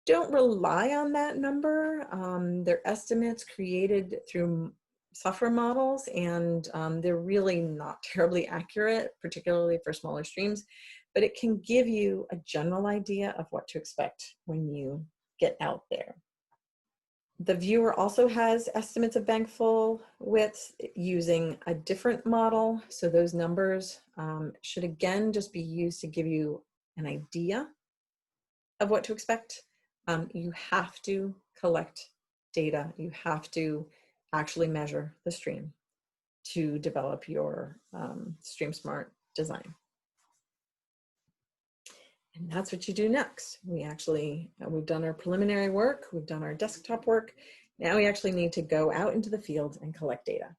Don't rely on that number. They're estimates created through software models, and they're really not terribly accurate, particularly for smaller streams, but it can give you a general idea of what to expect when you get out there. The viewer also has estimates of bankful widths using a different model, so those numbers should again just be used to give you an idea of what to expect. You have to collect data. You have to actually measure the stream to develop your Stream Smart design. And that's what you do next. We've done our preliminary work, we've done our desktop work. Now we actually need to go out into the field and collect data.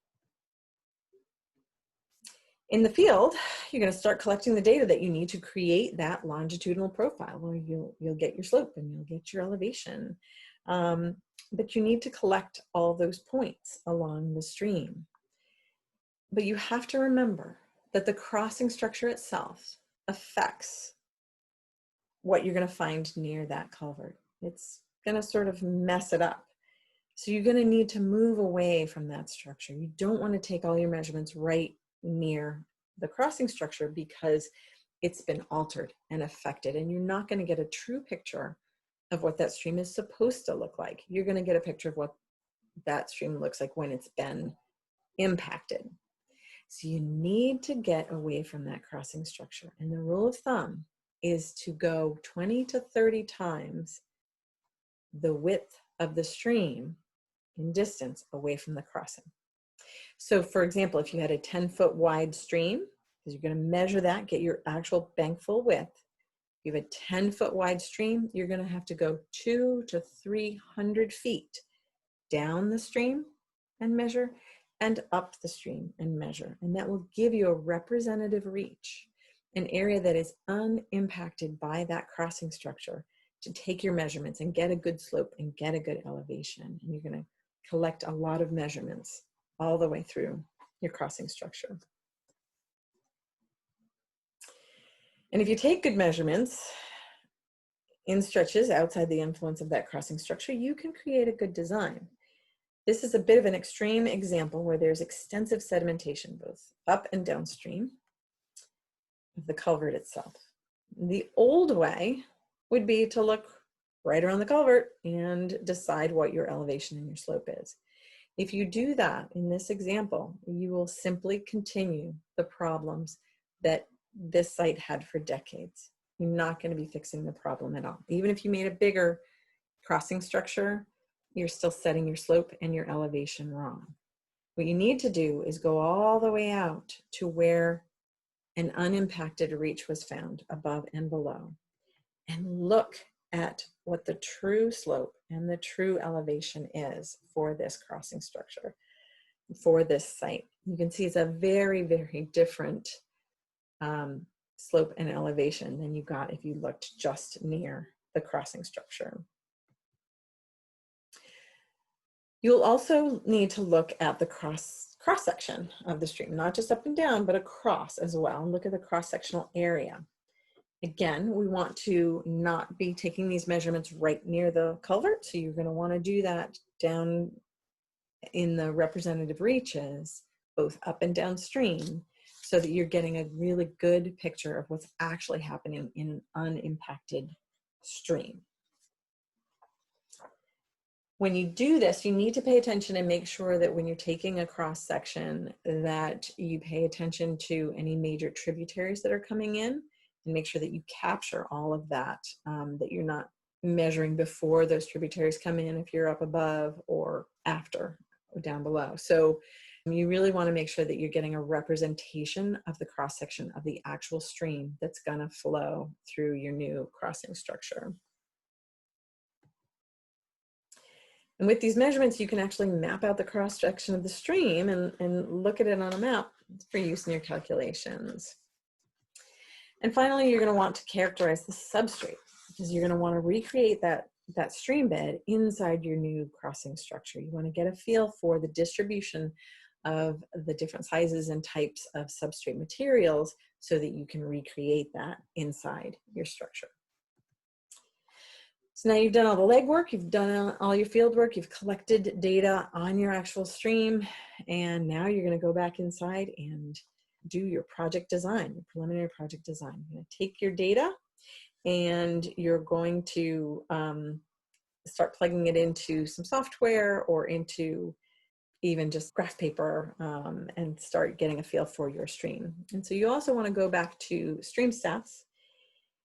In the field, you're going to start collecting the data that you need to create that longitudinal profile where you'll get your slope and you'll get your elevation. But you need to collect all those points along the stream. But you have to remember that the crossing structure itself affects what you're going to find near that culvert. It's going to sort of mess it up. So you're going to need to move away from that structure. You don't want to take all your measurements right near the crossing structure because it's been altered and affected, and you're not going to get a true picture of what that stream is supposed to look like. You're going to get a picture of what that stream looks like when it's been impacted. So you need to get away from that crossing structure. And the rule of thumb is to go 20 to 30 times the width of the stream in distance away from the crossing. So for example, if you had a 10-foot wide stream, because you're going to measure that, get your actual bankful width. If you have a 10-foot wide stream, you're going to have to go 200 to 300 feet down the stream and measure, and up the stream and measure. And that will give you a representative reach, an area that is unimpacted by that crossing structure, to take your measurements and get a good slope and get a good elevation. And you're going to collect a lot of measurements all the way through your crossing structure. And if you take good measurements in stretches outside the influence of that crossing structure, you can create a good design. This is a bit of an extreme example where there's extensive sedimentation, both up and downstream of the culvert itself. The old way would be to look right around the culvert and decide what your elevation and your slope is. If you do that in this example, you will simply continue the problems that this site had for decades. You're not going to be fixing the problem at all. Even if you made a bigger crossing structure, you're still setting your slope and your elevation wrong. What you need to do is go all the way out to where an unimpacted reach was found above and below, and look at what the true slope and the true elevation is for this crossing structure, for this site. You can see it's a very, very different slope and elevation than you got if you looked just near the crossing structure. You'll also need to look at the cross section of the stream, not just up and down, but across as well, and look at the cross-sectional area. Again, we want to not be taking these measurements right near the culvert, so you're going to want to do that down in the representative reaches, both up and downstream, so that you're getting a really good picture of what's actually happening in an unimpacted stream. When you do this, you need to pay attention and make sure that when you're taking a cross section that you pay attention to any major tributaries that are coming in, and make sure that you capture all of that, that you're not measuring before those tributaries come in if you're up above, or after or down below. So you really want to make sure that you're getting a representation of the cross section of the actual stream that's going to flow through your new crossing structure. And with these measurements, you can actually map out the cross section of the stream and look at it on a map for use in your calculations. And finally, you're going to want to characterize the substrate, because you're going to want to recreate that stream bed inside your new crossing structure. You want to get a feel for the distribution of the different sizes and types of substrate materials so that you can recreate that inside your structure. So now you've done all the legwork, you've done all your field work, you've collected data on your actual stream, and now you're going to go back inside and do your project design, your preliminary project design. You're going to take your data and you're going to start plugging it into some software or into even just graph paper, and start getting a feel for your stream. And so you also want to go back to stream stats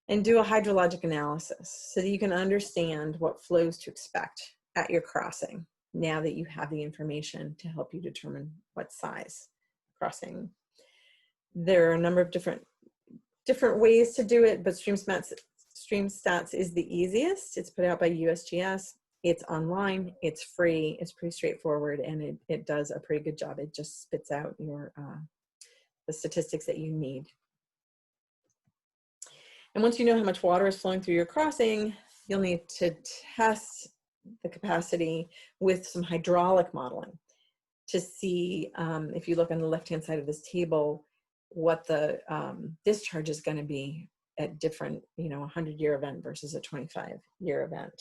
and do a hydrologic analysis so that you can understand what flows to expect at your crossing now that you have the information to help you determine what size crossing. There are a number of different ways to do it, but stream stats is the easiest. It's put out by USGS. It's online, it's free, it's pretty straightforward, and it does a pretty good job. It just spits out your the statistics that you need. And once you know how much water is flowing through your crossing, you'll need to test the capacity with some hydraulic modeling to see, if you look on the left-hand side of this table, what the discharge is going to be at different, a 100-year event versus a 25-year event.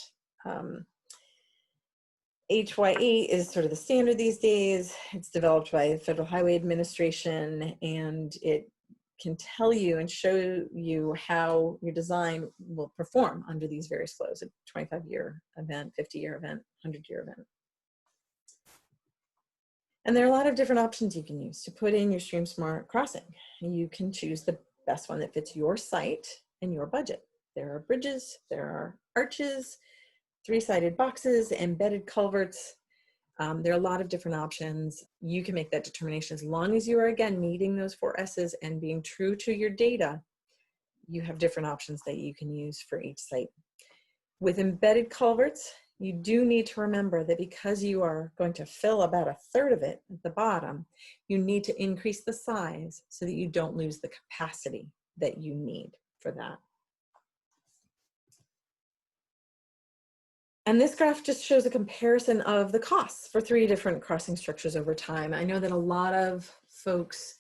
HY8 is sort of the standard these days. It's developed by the Federal Highway Administration, and it can tell you and show you how your design will perform under these various flows: a 25-year event, 50-year event, 100-year event. And there are a lot of different options you can use to put in your Stream Smart crossing. You can choose the best one that fits your site and your budget. There are bridges, there are arches, three-sided boxes, embedded culverts. There are a lot of different options. You can make that determination as long as you are, again, meeting those 4 S's and being true to your data. You have different options that you can use for each site. With embedded culverts, you do need to remember that because you are going to fill about 1/3 of it at the bottom, you need to increase the size so that you don't lose the capacity that you need for that. And this graph just shows a comparison of the costs for 3 different crossing structures over time. I know that a lot of folks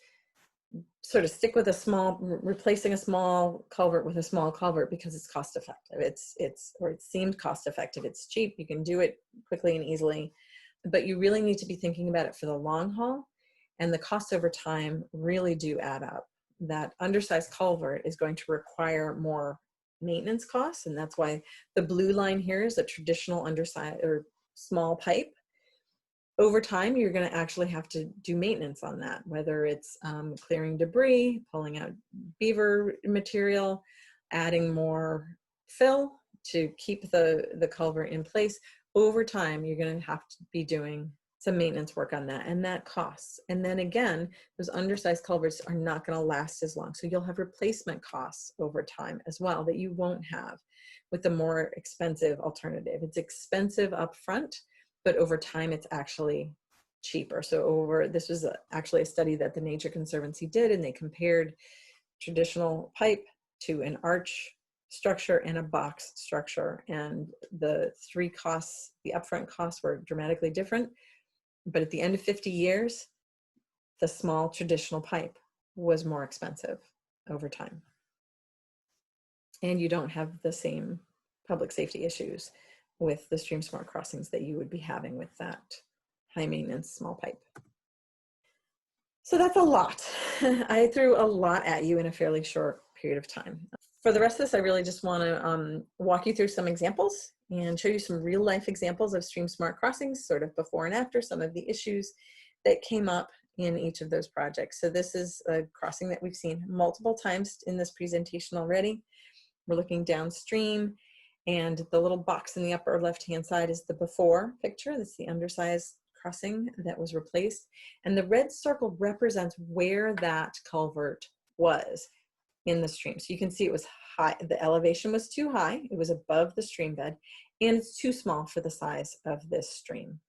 sort of stick with replacing a small culvert with a small culvert because it's cost effective. Or it seemed cost effective. It's cheap. You can do it quickly and easily, but you really need to be thinking about it for the long haul. And the costs over time really do add up. That undersized culvert is going to require more maintenance costs, and that's why the blue line here is a traditional undersized or small pipe. Over time, you're going to actually have to do maintenance on that, whether it's clearing debris, pulling out beaver material, adding more fill to keep the culvert in place. Over time, you're going to have to be doing some maintenance work on that, and that costs. And then again, those undersized culverts are not going to last as long. So you'll have replacement costs over time as well that you won't have with the more expensive alternative. It's expensive up front, but over time it's actually cheaper. So this was actually a study that the Nature Conservancy did, and they compared traditional pipe to an arch structure and a box structure. And the three costs, the upfront costs were dramatically different. But at the end of 50 years, the small traditional pipe was more expensive over time. And you don't have the same public safety issues with the stream smart crossings that you would be having with that high maintenance small pipe. So that's a lot. I threw a lot at you in a fairly short period of time. For the rest of this, I really just want to walk you through some examples and show you some real life examples of stream smart crossings, sort of before and after, some of the issues that came up in each of those projects. So this is a crossing that we've seen multiple times in this presentation already. We're looking downstream, and the little box in the upper left-hand side is the before picture. That's the undersized crossing that was replaced. And the red circle represents where that culvert was in the stream. So you can see it was high, the elevation was too high, it was above the stream bed, and it's too small for the size of this stream.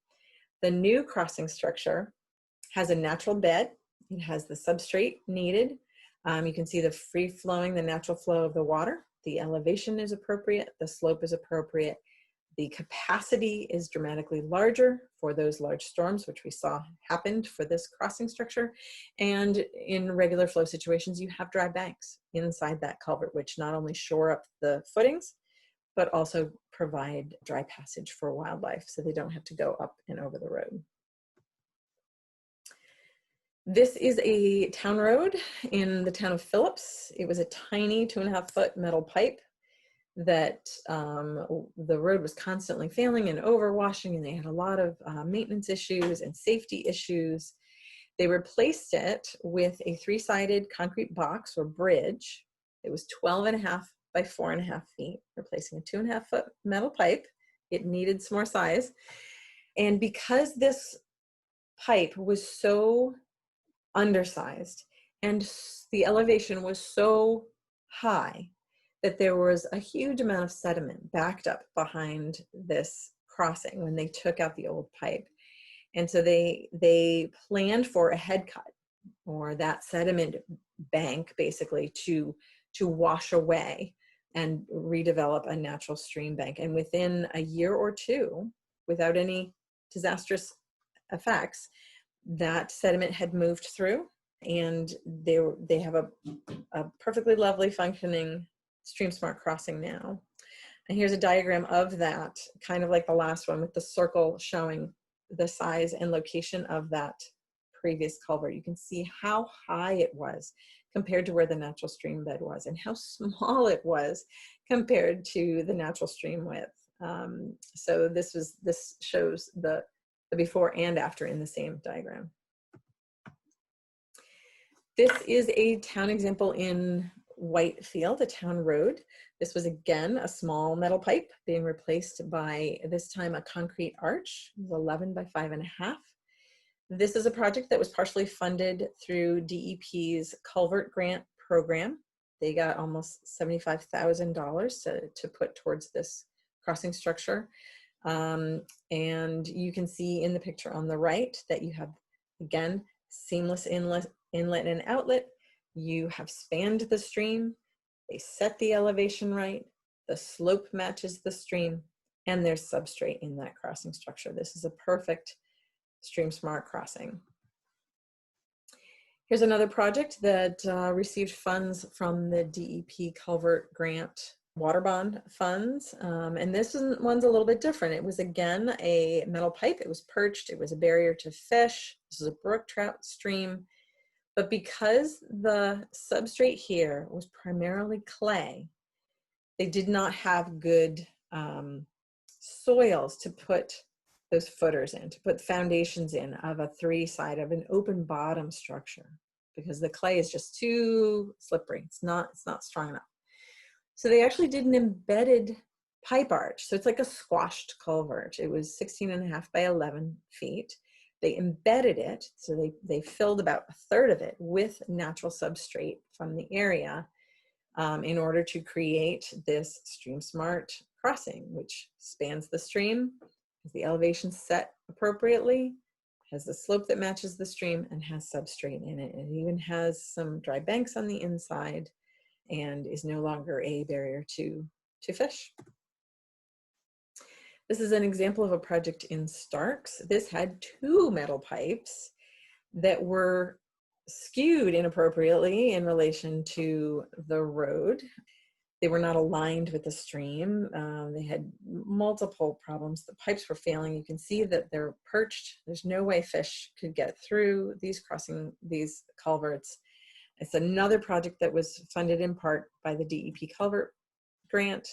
The new crossing structure has a natural bed. It has the substrate needed. You can see the free flowing, the natural flow of the water. The elevation is appropriate, the slope is appropriate. The capacity is dramatically larger for those large storms, which we saw happened for this crossing structure. And in regular flow situations, you have dry banks inside that culvert, which not only shore up the footings, but also provide dry passage for wildlife so they don't have to go up and over the road. This is a town road in the town of Phillips. It was a tiny 2.5-foot metal pipe that the road was constantly failing and overwashing, and they had a lot of maintenance issues and safety issues. They replaced it with a 3-sided concrete box or bridge. It was 12.5 by 4.5 feet, replacing a 2.5-foot metal pipe. It needed some more size. And because this pipe was so undersized and the elevation was so high that there was a huge amount of sediment backed up behind this crossing when they took out the old pipe. And so they planned for a head cut, or that sediment bank basically to wash away and redevelop a natural stream bank. And within a year or two, without any disastrous effects, that sediment had moved through, and they have a perfectly lovely functioning stream smart crossing now. And here's a diagram of that, kind of like the last one, with the circle showing the size and location of that previous culvert. You can see how high it was compared to where the natural stream bed was, and how small it was compared to the natural stream width. So this shows the before and after in the same diagram. This is a town example in Whitefield, a town road. This was again a small metal pipe being replaced by, this time, a concrete arch. It was 11 by 5.5. This is a project that was partially funded through DEP's culvert grant program. They got almost $75,000 to put towards this crossing structure. And you can see in the picture on the right that you have, again, seamless inlet and outlet. You have spanned the stream, they set the elevation right, the slope matches the stream, and there's substrate in that crossing structure. This is a perfect stream smart crossing. Here's another project that received funds from the DEP culvert grant water bond funds. And this one's a little bit different. It was again a metal pipe. It was perched. It was a barrier to fish. This is a brook trout stream. But because the substrate here was primarily clay, they did not have good soils to put those footers in, to put foundations in of a 3-side of an open bottom structure, because the clay is just too slippery. It's not strong enough. So they actually did an embedded pipe arch. So it's like a squashed culvert. It was 16.5 by 11 feet. They embedded it, so they filled about a third of it with natural substrate from the area in order to create this Stream Smart crossing, which spans the stream, has the elevation set appropriately, has the slope that matches the stream, and has substrate in it. It even has some dry banks on the inside and is no longer a barrier to fish. This is an example of a project in Starks. This had 2 metal pipes that were skewed inappropriately in relation to the road. They were not aligned with the stream. They had multiple problems. The pipes were failing. You can see that they're perched. There's no way fish could get through these culverts. It's another project that was funded in part by the DEP culvert grant.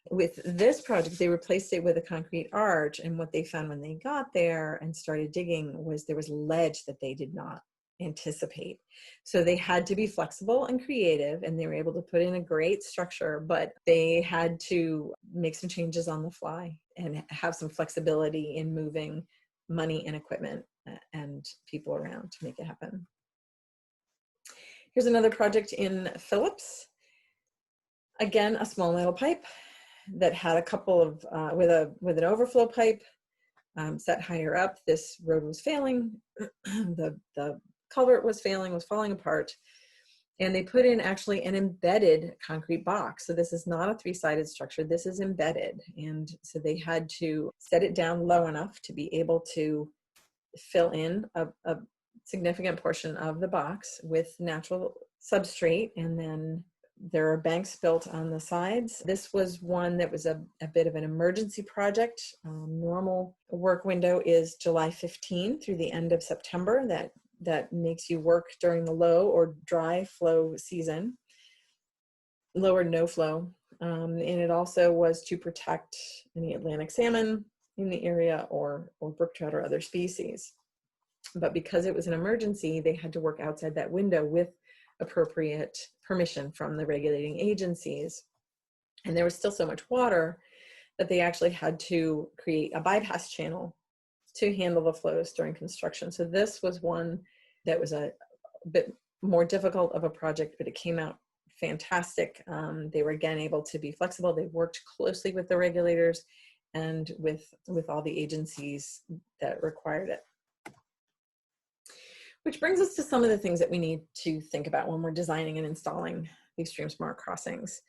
With this project, they replaced it with a concrete arch, and what they found when they got there and started digging was there was ledge that they did not anticipate. So they had to be flexible and creative, and they were able to put in a great structure, but they had to make some changes on the fly and have some flexibility in moving money and equipment and people around to make it happen. Here's another project in Phillips. Again, a small metal pipe that had a couple of, with an overflow pipe set higher up. This road was failing. The culvert was failing, was falling apart. And they put in actually an embedded concrete box. So this is not a 3-sided structure. This is embedded. And so they had to set it down low enough to be able to fill in a significant portion of the box with natural substrate, and then there are banks built on the sides. This was one that was a bit of an emergency project. Normal work window is July 15 through the end of September. That makes you work during the low or dry flow season, low or no flow. And it also was to protect any Atlantic salmon in the area or brook trout or other species. But because it was an emergency, they had to work outside that window with appropriate permission from the regulating agencies. And there was still so much water that they actually had to create a bypass channel to handle the flows during construction. So this was one that was a bit more difficult of a project, but it came out fantastic. They were again able to be flexible. They worked closely with the regulators and with all the agencies that required it. Which brings us to some of the things that we need to think about when we're designing and installing these Stream Smart crossings.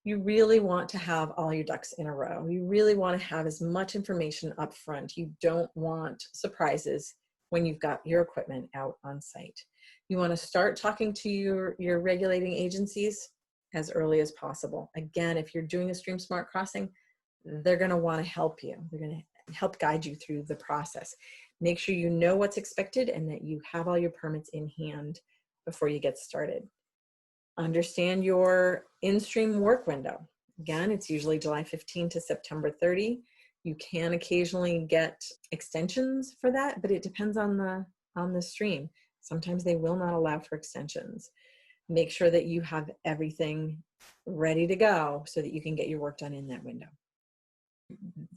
You really want to have all your ducks in a row. You really want to have as much information up front. You don't want surprises when you've got your equipment out on site. You want to start talking to your regulating agencies as early as possible. Again, if you're doing a Stream Smart crossing, they're going to want to help you. They're going to help guide you through the process. Make sure you know what's expected and that you have all your permits in hand before you get started. Understand your in-stream work window. Again, it's usually July 15 to September 30. You can occasionally get extensions for that, but it depends on the stream. Sometimes they will not allow for extensions. Make sure that you have everything ready to go so that you can get your work done in that window.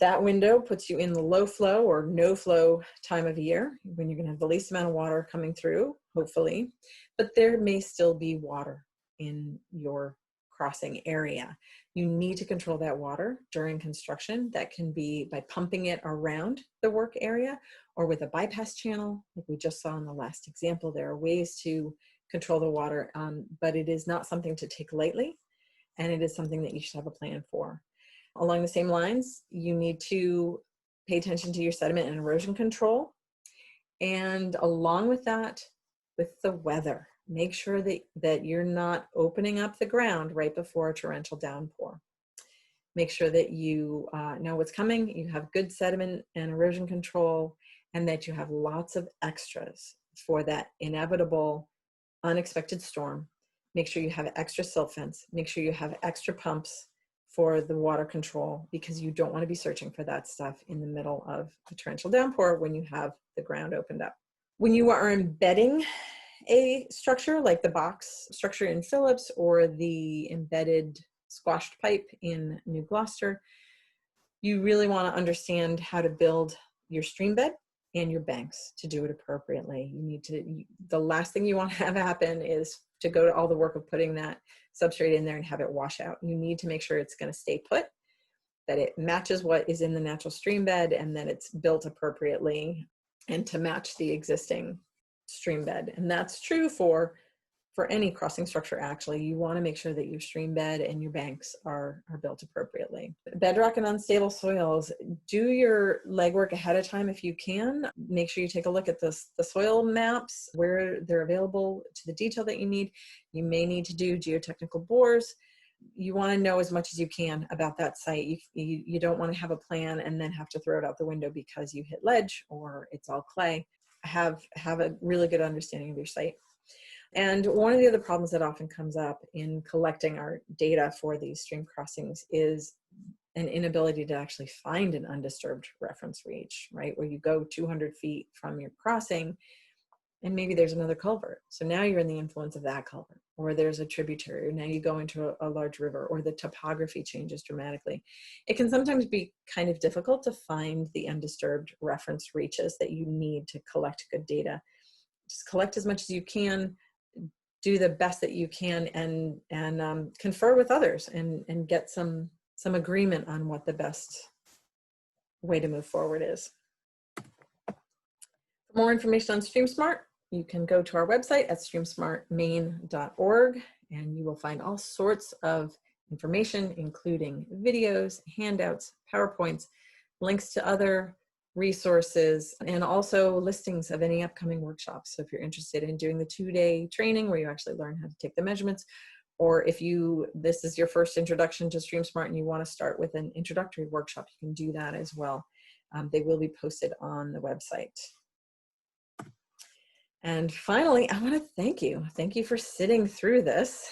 That window puts you in the low flow or no flow time of year when you're going to have the least amount of water coming through, hopefully, but there may still be water in your crossing area. You need to control that water during construction. That can be by pumping it around the work area or with a bypass channel, like we just saw in the last example. There are ways to control the water, but it is not something to take lightly, and it is something that you should have a plan for. Along the same lines, you need to pay attention to your sediment and erosion control. And along with that, with the weather, make sure that you're not opening up the ground right before a torrential downpour. Make sure that you know what's coming, you have good sediment and erosion control, and that you have lots of extras for that inevitable unexpected storm. Make sure you have extra silt fence. Make sure you have extra pumps for the water control, because you don't want to be searching for that stuff in the middle of a torrential downpour when you have the ground opened up. When you are embedding a structure like the box structure in Phillips or the embedded squashed pipe in New Gloucester, You really want to understand how to build your stream bed and your banks to do it appropriately. The last thing you want to have happen is to go to all the work of putting that substrate in there and have it wash out. You need to make sure it's going to stay put, that it matches what is in the natural stream bed, and that it's built appropriately and to match the existing stream bed. And that's true for any crossing structure. Actually, you want to make sure that your stream bed and your banks are built appropriately. Bedrock and unstable soils, do your legwork ahead of time if you can. Make sure you take a look at the soil maps where they're available to the detail that you need. You may need to do geotechnical bores. You want to know as much as you can about that site. You don't want to have a plan and then have to throw it out the window because you hit ledge or it's all clay. Have a really good understanding of your site. And one of the other problems that often comes up in collecting our data for these stream crossings is an inability to actually find an undisturbed reference reach, right? Where you go 200 feet from your crossing and maybe there's another culvert. So now you're in the influence of that culvert, or there's a tributary, or now you go into a large river, or the topography changes dramatically. It can sometimes be kind of difficult to find the undisturbed reference reaches that you need to collect good data. Just collect as much as you can, do the best that you can, and confer with others and get some agreement on what the best way to move forward is. For more information on StreamSmart, you can go to our website at streamsmartmaine.org, and you will find all sorts of information, including videos, handouts, PowerPoints, links to other resources, and also listings of any upcoming workshops. So if you're interested in doing the 2-day training where you actually learn how to take the measurements, or if this is your first introduction to StreamSmart and you want to start with an introductory workshop, you can do that as well. They will be posted on the website. And finally, I want to thank you. Thank you for sitting through this.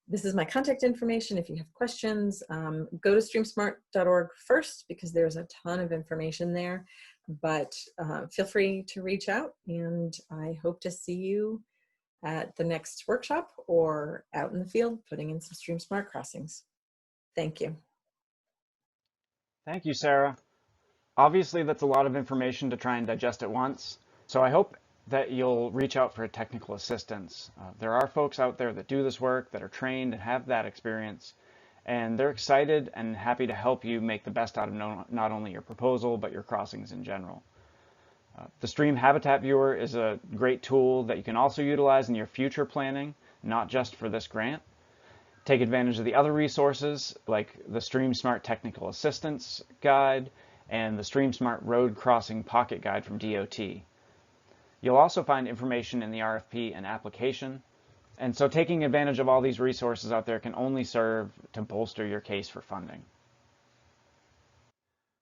This is my contact information. If you have questions, go to streamsmart.org first because there's a ton of information there. But feel free to reach out, and I hope to see you at the next workshop or out in the field putting in some StreamSmart crossings. Thank you. Thank you, Sarah. Obviously, that's a lot of information to try and digest at once. So I hope that you'll reach out for technical assistance. There are folks out there that do this work, that are trained and have that experience, and they're excited and happy to help you make the best out of not only your proposal, but your crossings in general. The Stream Habitat Viewer is a great tool that you can also utilize in your future planning, not just for this grant. Take advantage of the other resources like the StreamSmart Technical Assistance Guide and the StreamSmart Road Crossing Pocket Guide from DOT. You'll also find information in the RFP and application, and so taking advantage of all these resources out there can only serve to bolster your case for funding.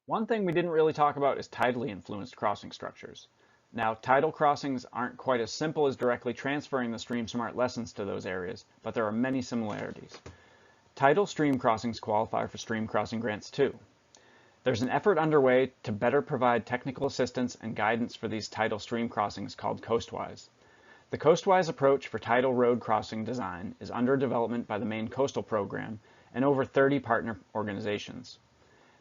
One thing we didn't really talk about is tidally influenced crossing structures. Now, tidal crossings aren't quite as simple as directly transferring the StreamSmart lessons to those areas, but there are many similarities. Tidal stream crossings qualify for stream crossing grants too. There's an effort underway to better provide technical assistance and guidance for these tidal stream crossings called Coastwise. The Coastwise approach for tidal road crossing design is under development by the Maine Coastal Program and over 30 partner organizations.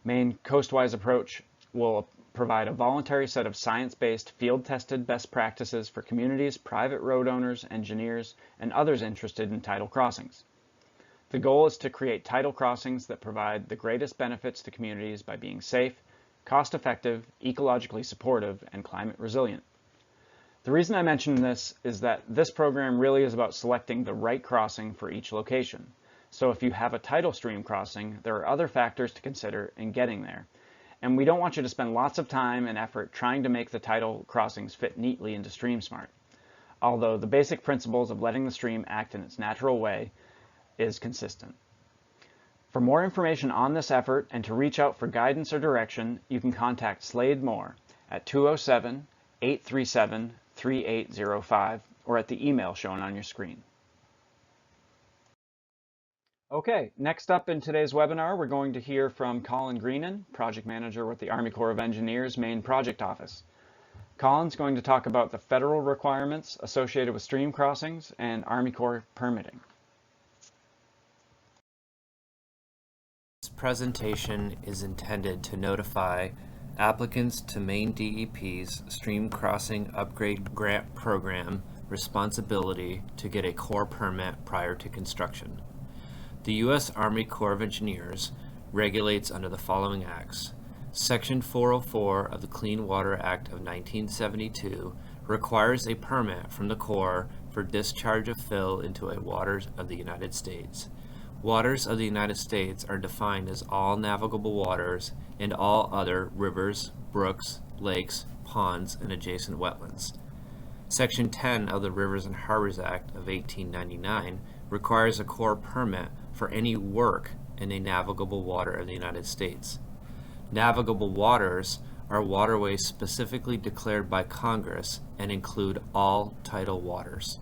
Maine Coastwise approach will provide a voluntary set of science-based, field-tested best practices for communities, private road owners, engineers, and others interested in tidal crossings. The goal is to create tidal crossings that provide the greatest benefits to communities by being safe, cost-effective, ecologically supportive, and climate resilient. The reason I mention this is that this program really is about selecting the right crossing for each location. So if you have a tidal stream crossing, there are other factors to consider in getting there. And we don't want you to spend lots of time and effort trying to make the tidal crossings fit neatly into StreamSmart. Although the basic principles of letting the stream act in its natural way is consistent. For more information on this effort and to reach out for guidance or direction, you can contact Slade Moore at 207-837-3805 or at the email shown on your screen. Okay, next up in today's webinar, we're going to hear from Colin Greenan, Project Manager with the Army Corps of Engineers Maine Project Office. Colin's going to talk about the federal requirements associated with stream crossings and Army Corps permitting. presentation is intended to notify applicants to Maine DEP's Stream Crossing Upgrade Grant Program responsibility to get a Corps permit prior to construction. The U.S. Army Corps of Engineers regulates under the following acts. Section 404 of the Clean Water Act of 1972 requires a permit from the Corps for discharge of fill into a waters of the United States. Waters of the United States are defined as all navigable waters and all other rivers, brooks, lakes, ponds, and adjacent wetlands. Section 10 of the Rivers and Harbors Act of 1899 requires a Corps permit for any work in a navigable water of the United States. Navigable waters are waterways specifically declared by Congress and include all tidal waters.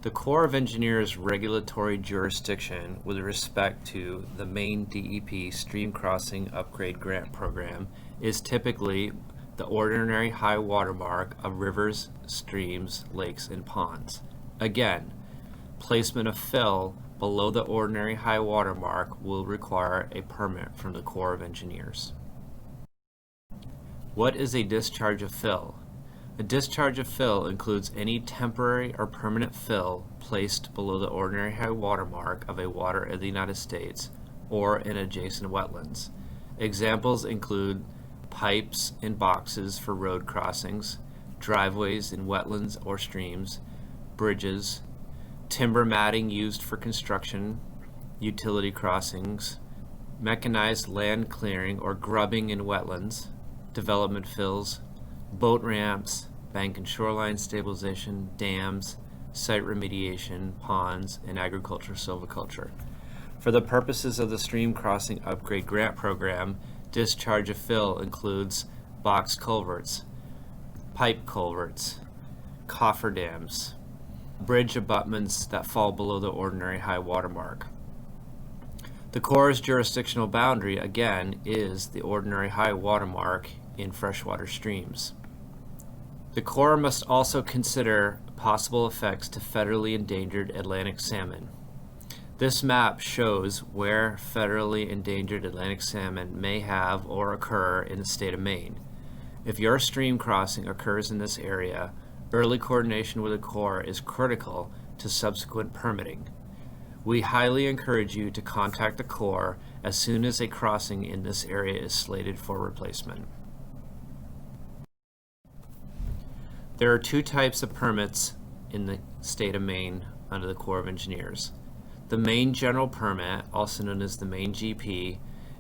The Corps of Engineers regulatory jurisdiction with respect to the Maine DEP Stream Crossing Upgrade Grant Program is typically the ordinary high water mark of rivers, streams, lakes, and ponds. Again, placement of fill below the ordinary high water mark will require a permit from the Corps of Engineers. What is a discharge of fill? A discharge of fill includes any temporary or permanent fill placed below the ordinary high water mark of a water of the United States or in adjacent wetlands. Examples include pipes and boxes for road crossings, driveways in wetlands or streams, bridges, timber matting used for construction, utility crossings, mechanized land clearing or grubbing in wetlands, development fills, boat ramps, bank and shoreline stabilization, dams, site remediation, ponds, and agriculture silviculture. For the purposes of the Stream Crossing Upgrade Grant Program, discharge of fill includes box culverts, pipe culverts, cofferdams, bridge abutments that fall below the ordinary high water mark. The Corps' jurisdictional boundary, again, is the ordinary high water mark in freshwater streams. The Corps must also consider possible effects to federally endangered Atlantic salmon. This map shows where federally endangered Atlantic salmon may have or occur in the state of Maine. If your stream crossing occurs in this area, early coordination with the Corps is critical to subsequent permitting. We highly encourage you to contact the Corps as soon as a crossing in this area is slated for replacement. There are two types of permits in the state of Maine under the Corps of Engineers. The Maine General Permit, also known as the Maine GP,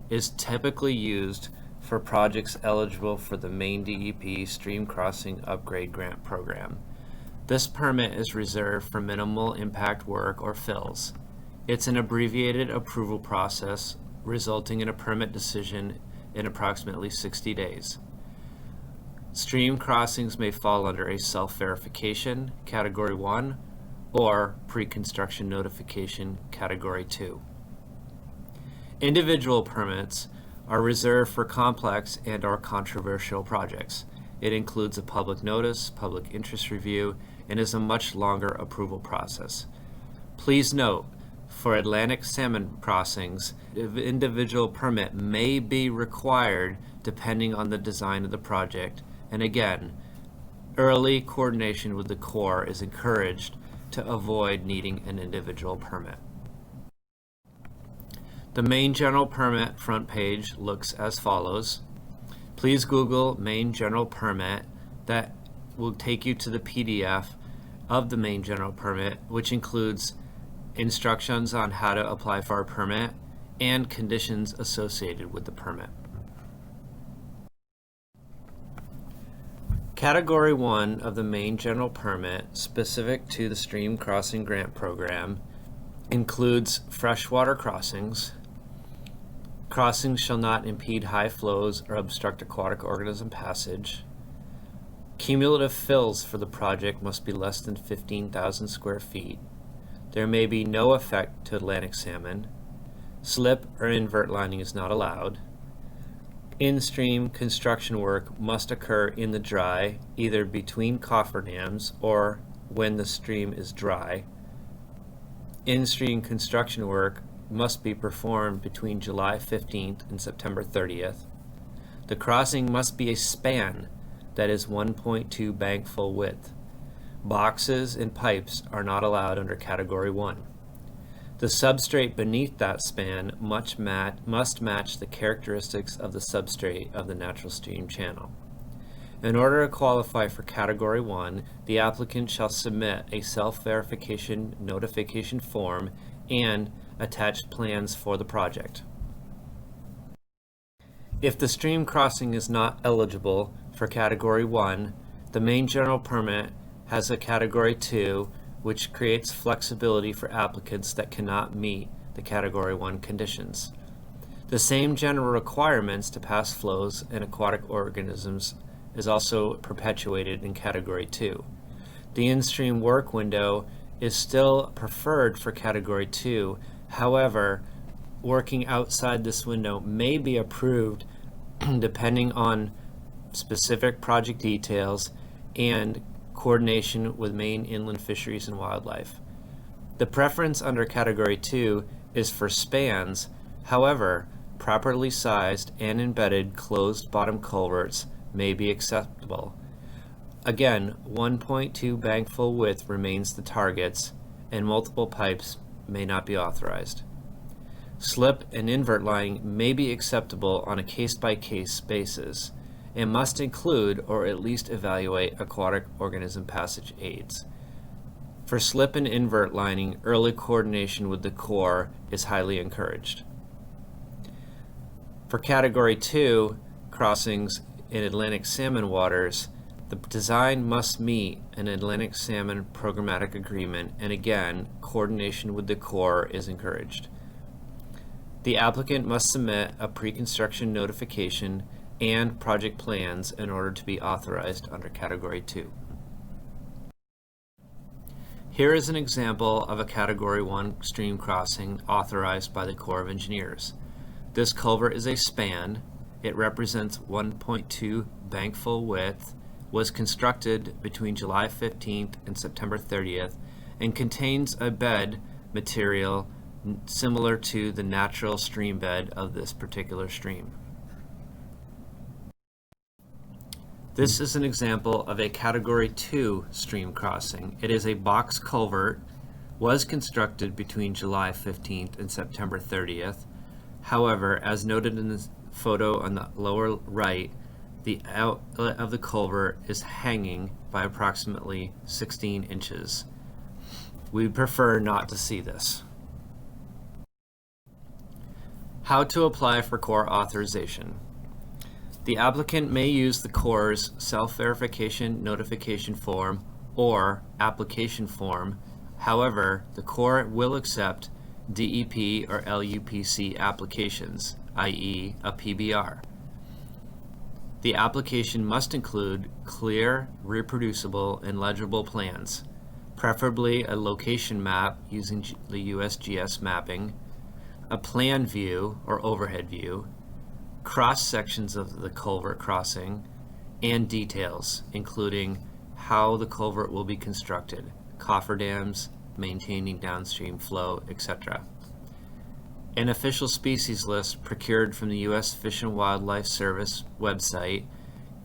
is typically used for projects eligible for the Maine DEP Stream Crossing Upgrade Grant Program. This permit is reserved for minimal impact work or fills. It's an abbreviated approval process resulting in a permit decision in approximately 60 days. Stream crossings may fall under a self-verification, Category 1, or pre-construction notification, Category 2. Individual permits are reserved for complex and/or controversial projects. It includes a public notice, public interest review, and is a much longer approval process. Please note, for Atlantic salmon crossings, an individual permit may be required depending on the design of the project, and again, early coordination with the Corps is encouraged to avoid needing an individual permit. The Maine General Permit front page looks as follows. Please Google Maine General Permit. That will take you to the PDF of the Maine General Permit, which includes instructions on how to apply for a permit and conditions associated with the permit. Category 1 of the Maine General Permit, specific to the Stream Crossing Grant Program, includes freshwater crossings. Crossings shall not impede high flows or obstruct aquatic organism passage. Cumulative fills for the project must be less than 15,000 square feet. There may be no effect to Atlantic salmon. Slip or invert lining is not allowed. In-stream construction work must occur in the dry, either between cofferdams or when the stream is dry. In-stream construction work must be performed between July 15th and September 30th. The crossing must be a span that is 1.2 bank full width. Boxes and pipes are not allowed under Category 1. The substrate beneath that span must match the characteristics of the substrate of the natural stream channel. In order to qualify for Category 1, the applicant shall submit a self-verification notification form and attached plans for the project. If the stream crossing is not eligible for Category 1, the main general permit has a Category 2, which creates flexibility for applicants that cannot meet the Category 1 conditions. The same general requirements to pass flows and aquatic organisms is also perpetuated in Category 2. The in-stream work window is still preferred for Category 2. However, working outside this window may be approved depending on specific project details and coordination with Maine Inland Fisheries and Wildlife. The preference under Category 2 is for spans. However, properly sized and embedded closed bottom culverts may be acceptable. Again, 1.2 bank full width remains the targets, and multiple pipes may not be authorized. Slip and invert lining may be acceptable on a case-by-case basis and must include or at least evaluate aquatic organism passage aids. For slip and invert lining, early coordination with the Corps is highly encouraged. For Category 2 crossings in Atlantic salmon waters, the design must meet an Atlantic salmon programmatic agreement, and again, coordination with the Corps is encouraged. The applicant must submit a pre-construction notification and project plans in order to be authorized under Category 2. Here is an example of a Category 1 stream crossing authorized by the Corps of Engineers. This culvert is a span. It represents 1.2 bank full width, was constructed between July 15th and September 30th, and contains a bed material similar to the natural stream bed of this particular stream. This is an example of a Category 2 stream crossing. It is a box culvert, was constructed between July 15th and September 30th. However, as noted in the photo on the lower right, the outlet of the culvert is hanging by approximately 16 inches. We prefer not to see this. How to apply for Corps authorization. The applicant may use the Corps' self-verification notification form or application form. However, the Corps will accept DEP or LUPC applications, i.e. a PBR. The application must include clear, reproducible, and legible plans, preferably a location map using the USGS mapping, a plan view or overhead view, cross sections of the culvert crossing, and details, including how the culvert will be constructed, cofferdams, maintaining downstream flow, etc. An official species list procured from the U.S. Fish and Wildlife Service website,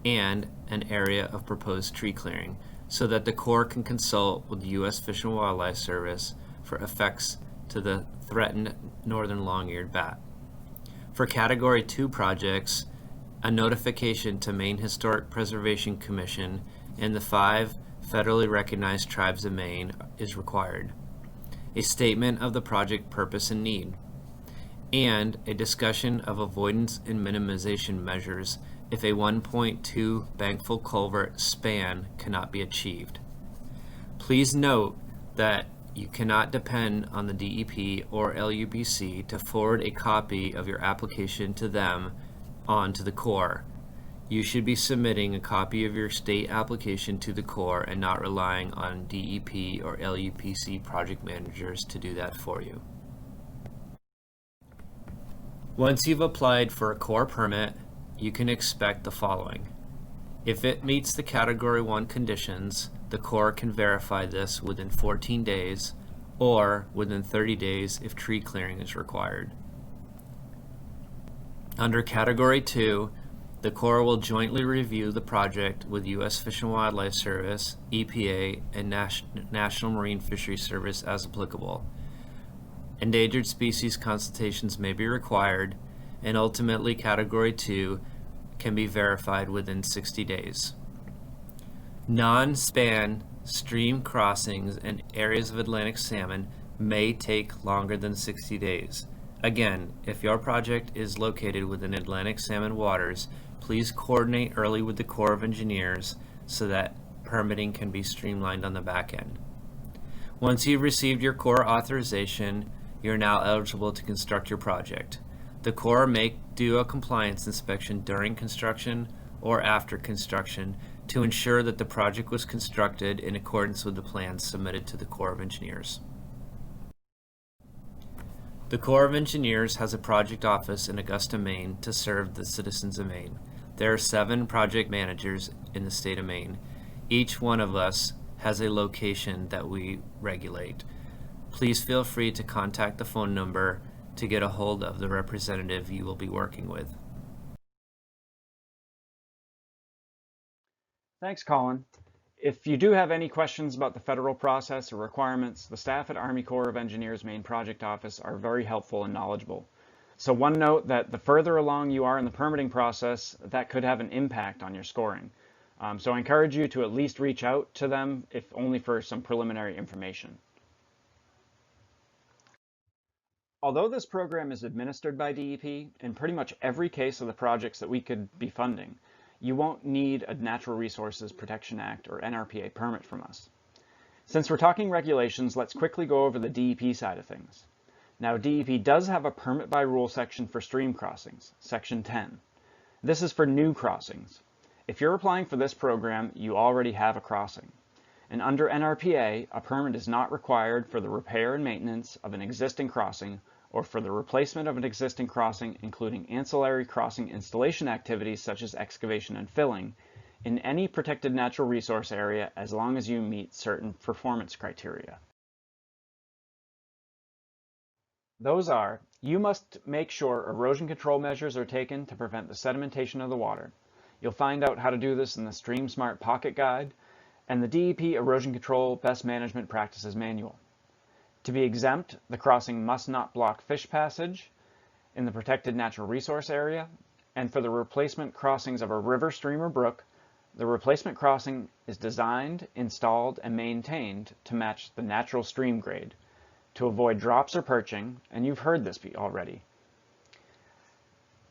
and an area of proposed tree clearing, so that the Corps can consult with the U.S. Fish and Wildlife Service for effects to the threatened northern long-eared bat. For Category 2 projects, a notification to Maine Historic Preservation Commission and the 5 federally recognized tribes of Maine is required, a statement of the project purpose and need, and a discussion of avoidance and minimization measures if a 1.2 bankful culvert span cannot be achieved. Please note that you cannot depend on the DEP or LUPC to forward a copy of your application to them on to the Corps. You should be submitting a copy of your state application to the Corps and not relying on DEP or LUPC project managers to do that for you. Once you've applied for a Corps permit, you can expect the following. If it meets the Category 1 conditions, the Corps can verify this within 14 days, or within 30 days if tree clearing is required. Under Category 2, the Corps will jointly review the project with U.S. Fish and Wildlife Service, EPA, and National Marine Fisheries Service as applicable. Endangered species consultations may be required, and ultimately Category 2 can be verified within 60 days. Non-span stream crossings in areas of Atlantic salmon may take longer than 60 days. Again, if your project is located within Atlantic salmon waters, please coordinate early with the Corps of Engineers so that permitting can be streamlined on the back end. Once you've received your Corps authorization, you're now eligible to construct your project. The Corps may do a compliance inspection during construction or after construction to ensure that the project was constructed in accordance with the plans submitted to the Corps of Engineers. The Corps of Engineers has a project office in Augusta, Maine to serve the citizens of Maine. There are 7 project managers in the state of Maine. Each one of us has a location that we regulate. Please feel free to contact the phone number to get a hold of the representative you will be working with. Thanks, Colin. If you do have any questions about the federal process or requirements, the staff at Army Corps of Engineers Maine Project Office are very helpful and knowledgeable. So one note that the further along you are in the permitting process, that could have an impact on your scoring. So I encourage you to at least reach out to them, if only for some preliminary information. Although this program is administered by DEP, in pretty much every case of the projects that we could be funding, you won't need a Natural Resources Protection Act or NRPA permit from us. Since we're talking regulations, let's quickly go over the DEP side of things. Now, DEP does have a permit by rule section for stream crossings, Section 10. This is for new crossings. If you're applying for this program, you already have a crossing. And under NRPA, a permit is not required for the repair and maintenance of an existing crossing or for the replacement of an existing crossing, including ancillary crossing installation activities such as excavation and filling, in any protected natural resource area as long as you meet certain performance criteria. Those are, you must make sure erosion control measures are taken to prevent the sedimentation of the water. You'll find out how to do this in the Stream Smart Pocket Guide and the DEP Erosion Control Best Management Practices Manual. To be exempt, the crossing must not block fish passage in the protected natural resource area, and for the replacement crossings of a river, stream, or brook, the replacement crossing is designed, installed, and maintained to match the natural stream grade to avoid drops or perching, and you've heard this already.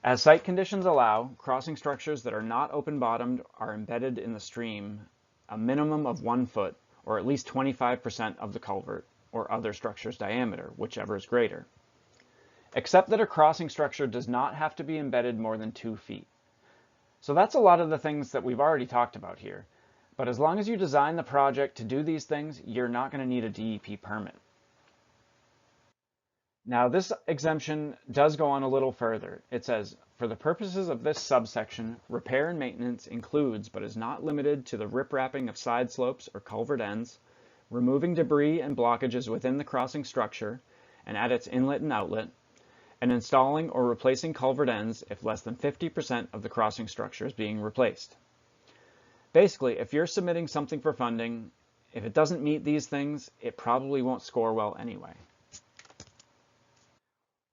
As site conditions allow, crossing structures that are not open-bottomed are embedded in the stream a minimum of 1 foot, or at least 25% of the culvert or other structure's diameter, whichever is greater. Except that a crossing structure does not have to be embedded more than 2 feet. So that's a lot of the things that we've already talked about here. But as long as you design the project to do these things, you're not going to need a DEP permit. Now this exemption does go on a little further. It says, for the purposes of this subsection, repair and maintenance includes but is not limited to the riprapping of side slopes or culvert ends, removing debris and blockages within the crossing structure and at its inlet and outlet, and installing or replacing culvert ends if less than 50% of the crossing structure is being replaced. Basically, if you're submitting something for funding, if it doesn't meet these things, it probably won't score well anyway.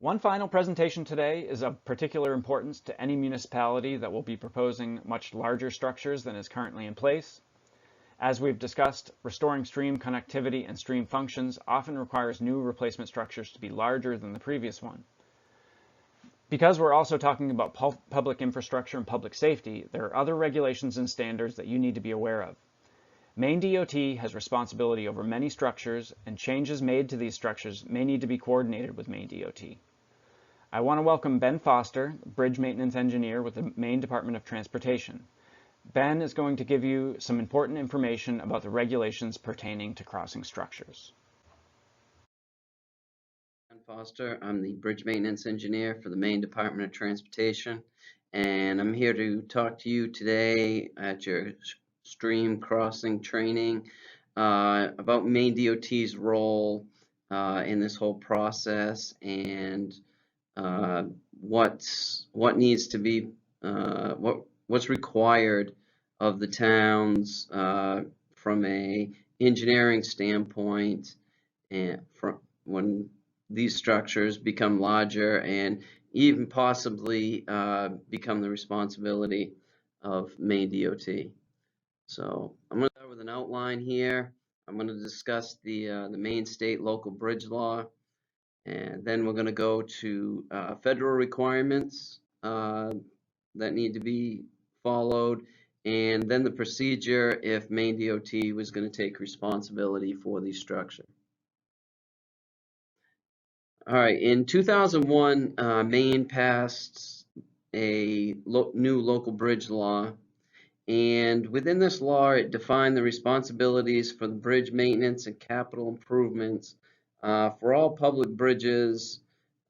One final presentation today is of particular importance to any municipality that will be proposing much larger structures than is currently in place. As we've discussed, restoring stream connectivity and stream functions often requires new replacement structures to be larger than the previous one. Because we're also talking about public infrastructure and public safety, there are other regulations and standards that you need to be aware of. Maine DOT has responsibility over many structures, and changes made to these structures may need to be coordinated with Maine DOT. I want to welcome Ben Foster, Bridge Maintenance Engineer with the Maine Department of Transportation. Ben is going to give you some important information about the regulations pertaining to crossing structures. Ben Foster, I'm the Bridge Maintenance Engineer for the Maine Department of Transportation, and I'm here to talk to you today at your stream crossing training about Maine DOT's role in this whole process, and what needs to be what's required of the towns from a engineering standpoint, and from when these structures become larger and even possibly become the responsibility of Maine DOT. So I'm going to start with an outline here. I'm going to discuss the Maine State Local Bridge Law, and then we're going to go to federal requirements that need to be followed, and then the procedure if Maine DOT was going to take responsibility for the structure. All right, in 2001, Maine passed a new local bridge law, and within this law, it defined the responsibilities for the bridge maintenance and capital improvements for all public bridges,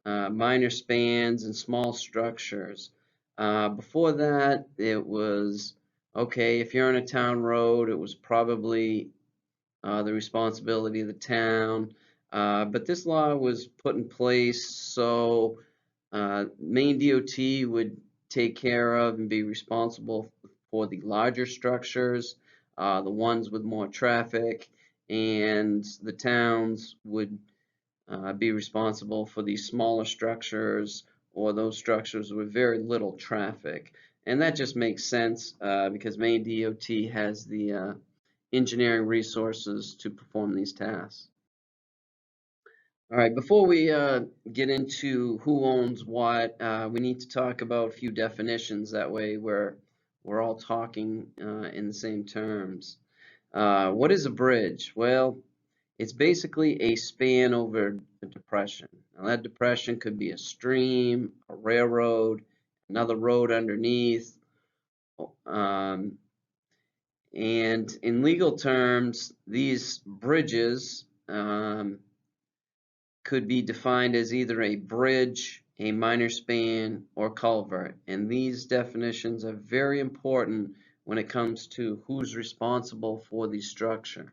minor spans, and small structures. Before that, it was, okay, if you're on a town road, it was probably the responsibility of the town. But this law was put in place so Maine DOT would take care of and be responsible for the larger structures, the ones with more traffic, and the towns would be responsible for these smaller structures or those structures with very little traffic. And that just makes sense because Maine DOT has the engineering resources to perform these tasks. All right, before we get into who owns what, we need to talk about a few definitions. That way we're all talking in the same terms. What is a bridge? Well, it's basically a span over a depression. Now, that depression could be a stream, a railroad, another road underneath. And in legal terms, these bridges could be defined as either a bridge, a minor span, or culvert. And these definitions are very important when it comes to who's responsible for the structure.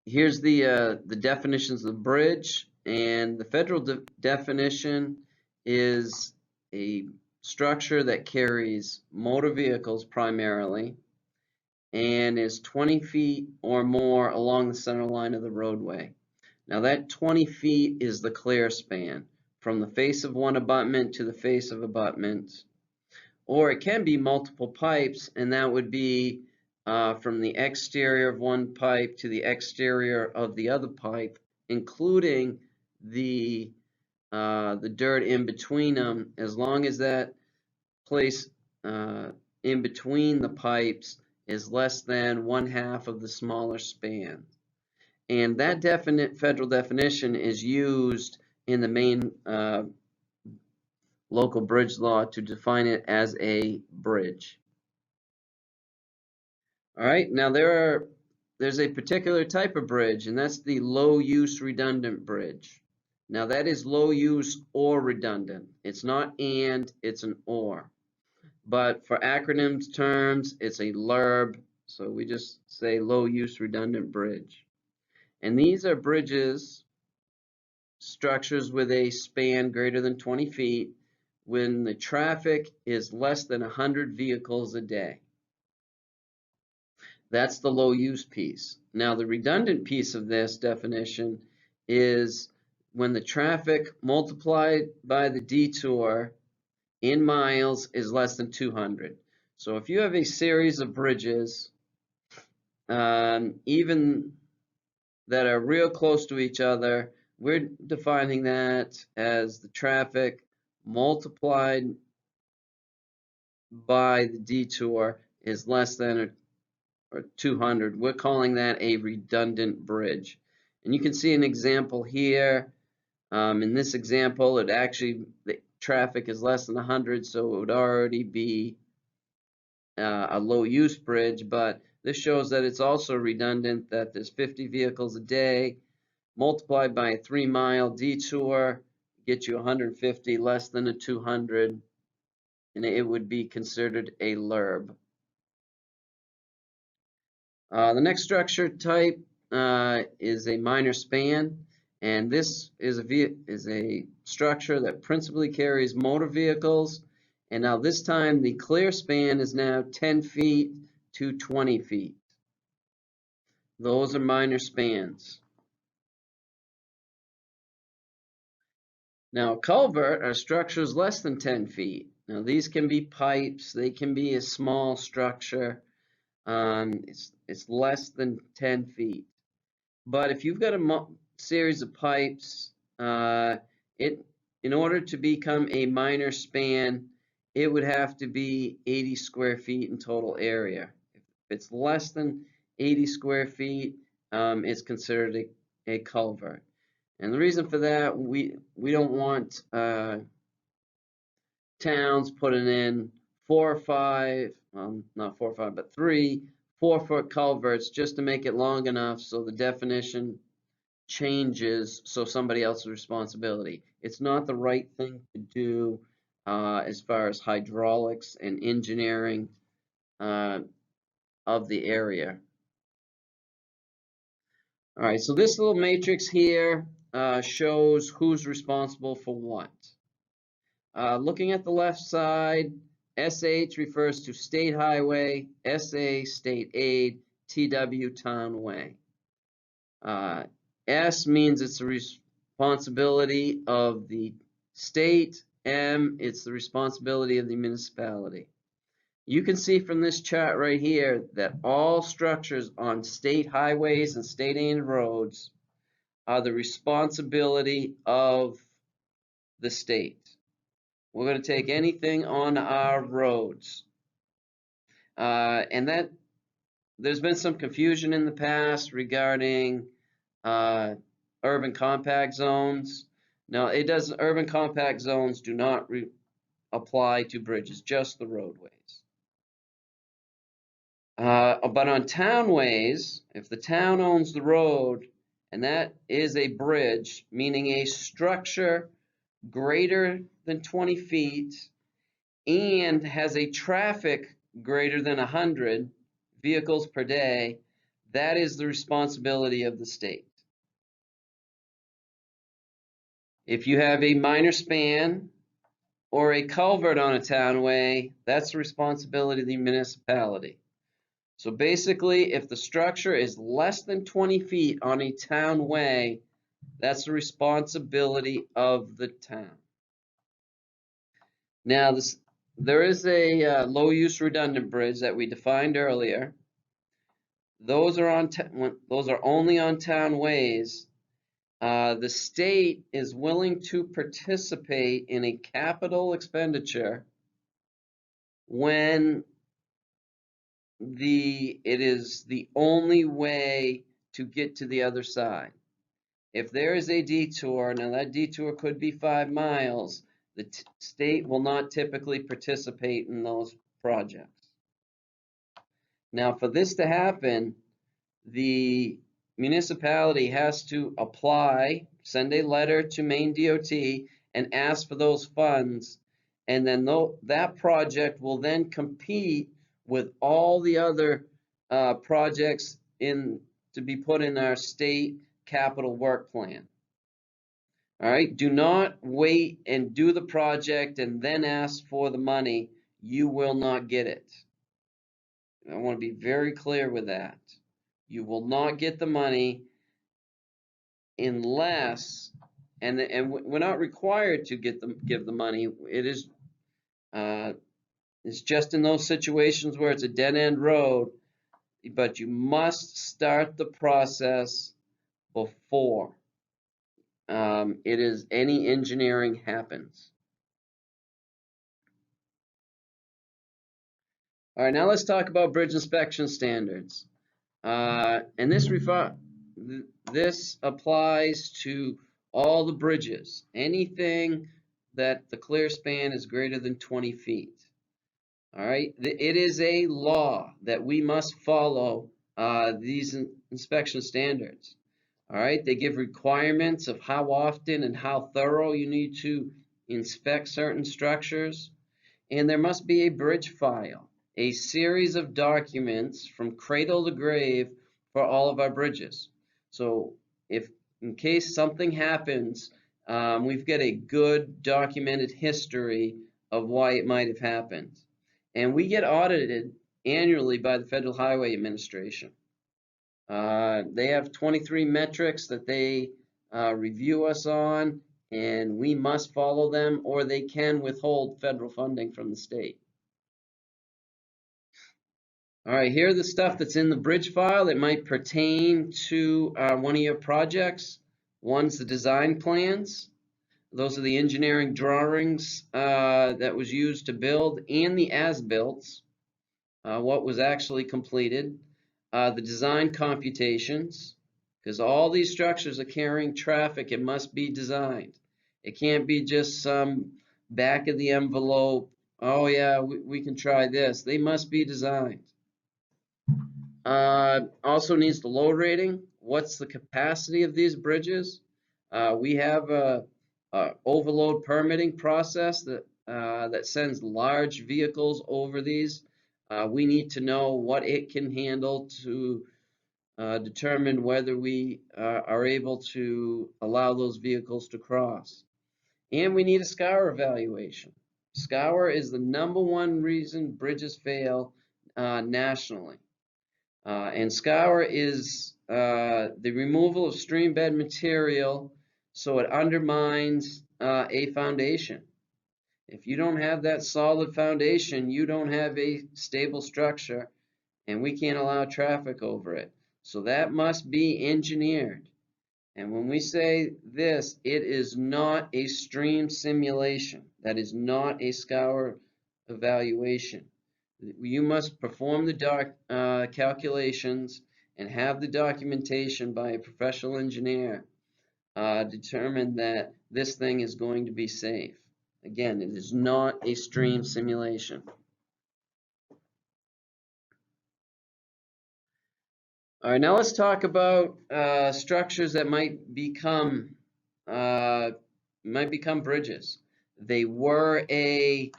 Here's the definitions of the bridge, and the federal definition is a structure that carries motor vehicles primarily and is 20 feet or more along the center line of the roadway. Now that 20 feet is the clear span from the face of one abutment to the face of abutment, or it can be multiple pipes, and that would be from the exterior of one pipe to the exterior of the other pipe, including the dirt in between them, as long as that place in between the pipes is less than 1/2 of the smaller span. And that definite federal definition is used in the Maine local bridge law to define it as a bridge. All right, now there's a particular type of bridge, and that's the low use redundant bridge. Now that is low use or redundant. It's not and, it's an or. But for acronyms terms, it's a LURB, so we just say low use redundant bridge. And these are bridges, structures with a span greater than 20 feet when the traffic is less than 100 vehicles a day. That's the low use piece. Now the redundant piece of this definition is when the traffic multiplied by the detour in miles is less than 200. So if you have a series of bridges, even that are real close to each other, we're defining that as the traffic multiplied by the detour is less than or 200. We're calling that a redundant bridge. And you can see an example here. In this example, the traffic is less than 100, so it would already be a low use bridge, but this shows that it's also redundant, that there's 50 vehicles a day multiplied by a 3-mile detour, get you 150 less than a 200, and it would be considered a LURB. The next structure type is a minor span, and this is a structure that principally carries motor vehicles. And now this time the clear span is now 10 feet to 20 feet. Those are minor spans. Now, a culvert are structures less than 10 feet. Now, these can be pipes, they can be a small structure. It's less than 10 feet. But if you've got a series of pipes, in order to become a minor span, it would have to be 80 square feet in total area. If it's less than 80 square feet, it's considered a culvert. And the reason for that, we don't want towns putting in 4 or 5, not 4 or 5, but 3 4-foot culverts just to make it long enough so the definition changes so somebody else's responsibility. It's not the right thing to do as far as hydraulics and engineering of the area. All right, so this little matrix here shows who's responsible for what. Looking at the left side, SH refers to state highway, SA state aid, TW townway. S means it's the responsibility of the state, M it's the responsibility of the municipality. You can see from this chart right here that all structures on state highways and state-aided roads are the responsibility of the state. We're going to take anything on our roads. And that there's been some confusion in the past regarding urban compact zones. Now, urban compact zones do not apply to bridges, just the roadways. But on townways, if the town owns the road, and that is a bridge, meaning a structure greater than 20 feet and has a traffic greater than 100 vehicles per day, that is the responsibility of the state. If you have a minor span or a culvert on a townway, that's the responsibility of the municipality. So basically, if the structure is less than 20 feet on a townway, that's the responsibility of the town. Now, there is a low-use redundant bridge that we defined earlier. Those are only on townways. The state is willing to participate in a capital expenditure when it is the only way to get to the other side. If there is a detour, now that detour could be 5 miles, the state will not typically participate in those projects. Now, for this to happen, the municipality has to apply, send a letter to Maine DOT and ask for those funds, and then that project will then compete with all the other projects to be put in our state capital work plan. All right, do not wait and do the project and then ask for the money. You will not get it. I want to be very clear with that. You will not get the money unless, and we're not required to give the money. It is it's just in those situations where it's a dead-end road, but you must start the process before any engineering happens. All right, now let's talk about bridge inspection standards. And this applies to all the bridges, anything that the clear span is greater than 20 feet. All right, it is a law that we must follow these inspection standards. All right, they give requirements of how often and how thorough you need to inspect certain structures, and there must be a bridge file. a series of documents from cradle to grave for all of our bridges. So if in case something happens, we've got a good documented history of why it might have happened. And we get audited annually by the Federal Highway Administration. They have 23 metrics that they review us on, and we must follow them, or they can withhold federal funding from the state. All right, here are the stuff that's in the bridge file that might pertain to one of your projects. One's the design plans. Those are the engineering drawings that was used to build, and the as-builts, what was actually completed. The design computations, because all these structures are carrying traffic, it must be designed. It can't be just some back of the envelope, oh yeah, we can try this. They must be designed. Also needs the load rating. What's the capacity of these bridges? We have a overload permitting process that sends large vehicles over these. We need to know what it can handle to determine whether we are able to allow those vehicles to cross. And we need a scour evaluation. Scour is the #1 reason bridges fail nationally. And scour is the removal of stream bed material so it undermines a foundation. If you don't have that solid foundation, you don't have a stable structure, and we can't allow traffic over it. So that must be engineered. And when we say this, it is not a stream simulation. That is not a scour evaluation. You must perform the calculations and have the documentation by a professional engineer determine that this thing is going to be safe. Again, it is not a stream simulation. All right, now let's talk about structures that might become bridges. They were a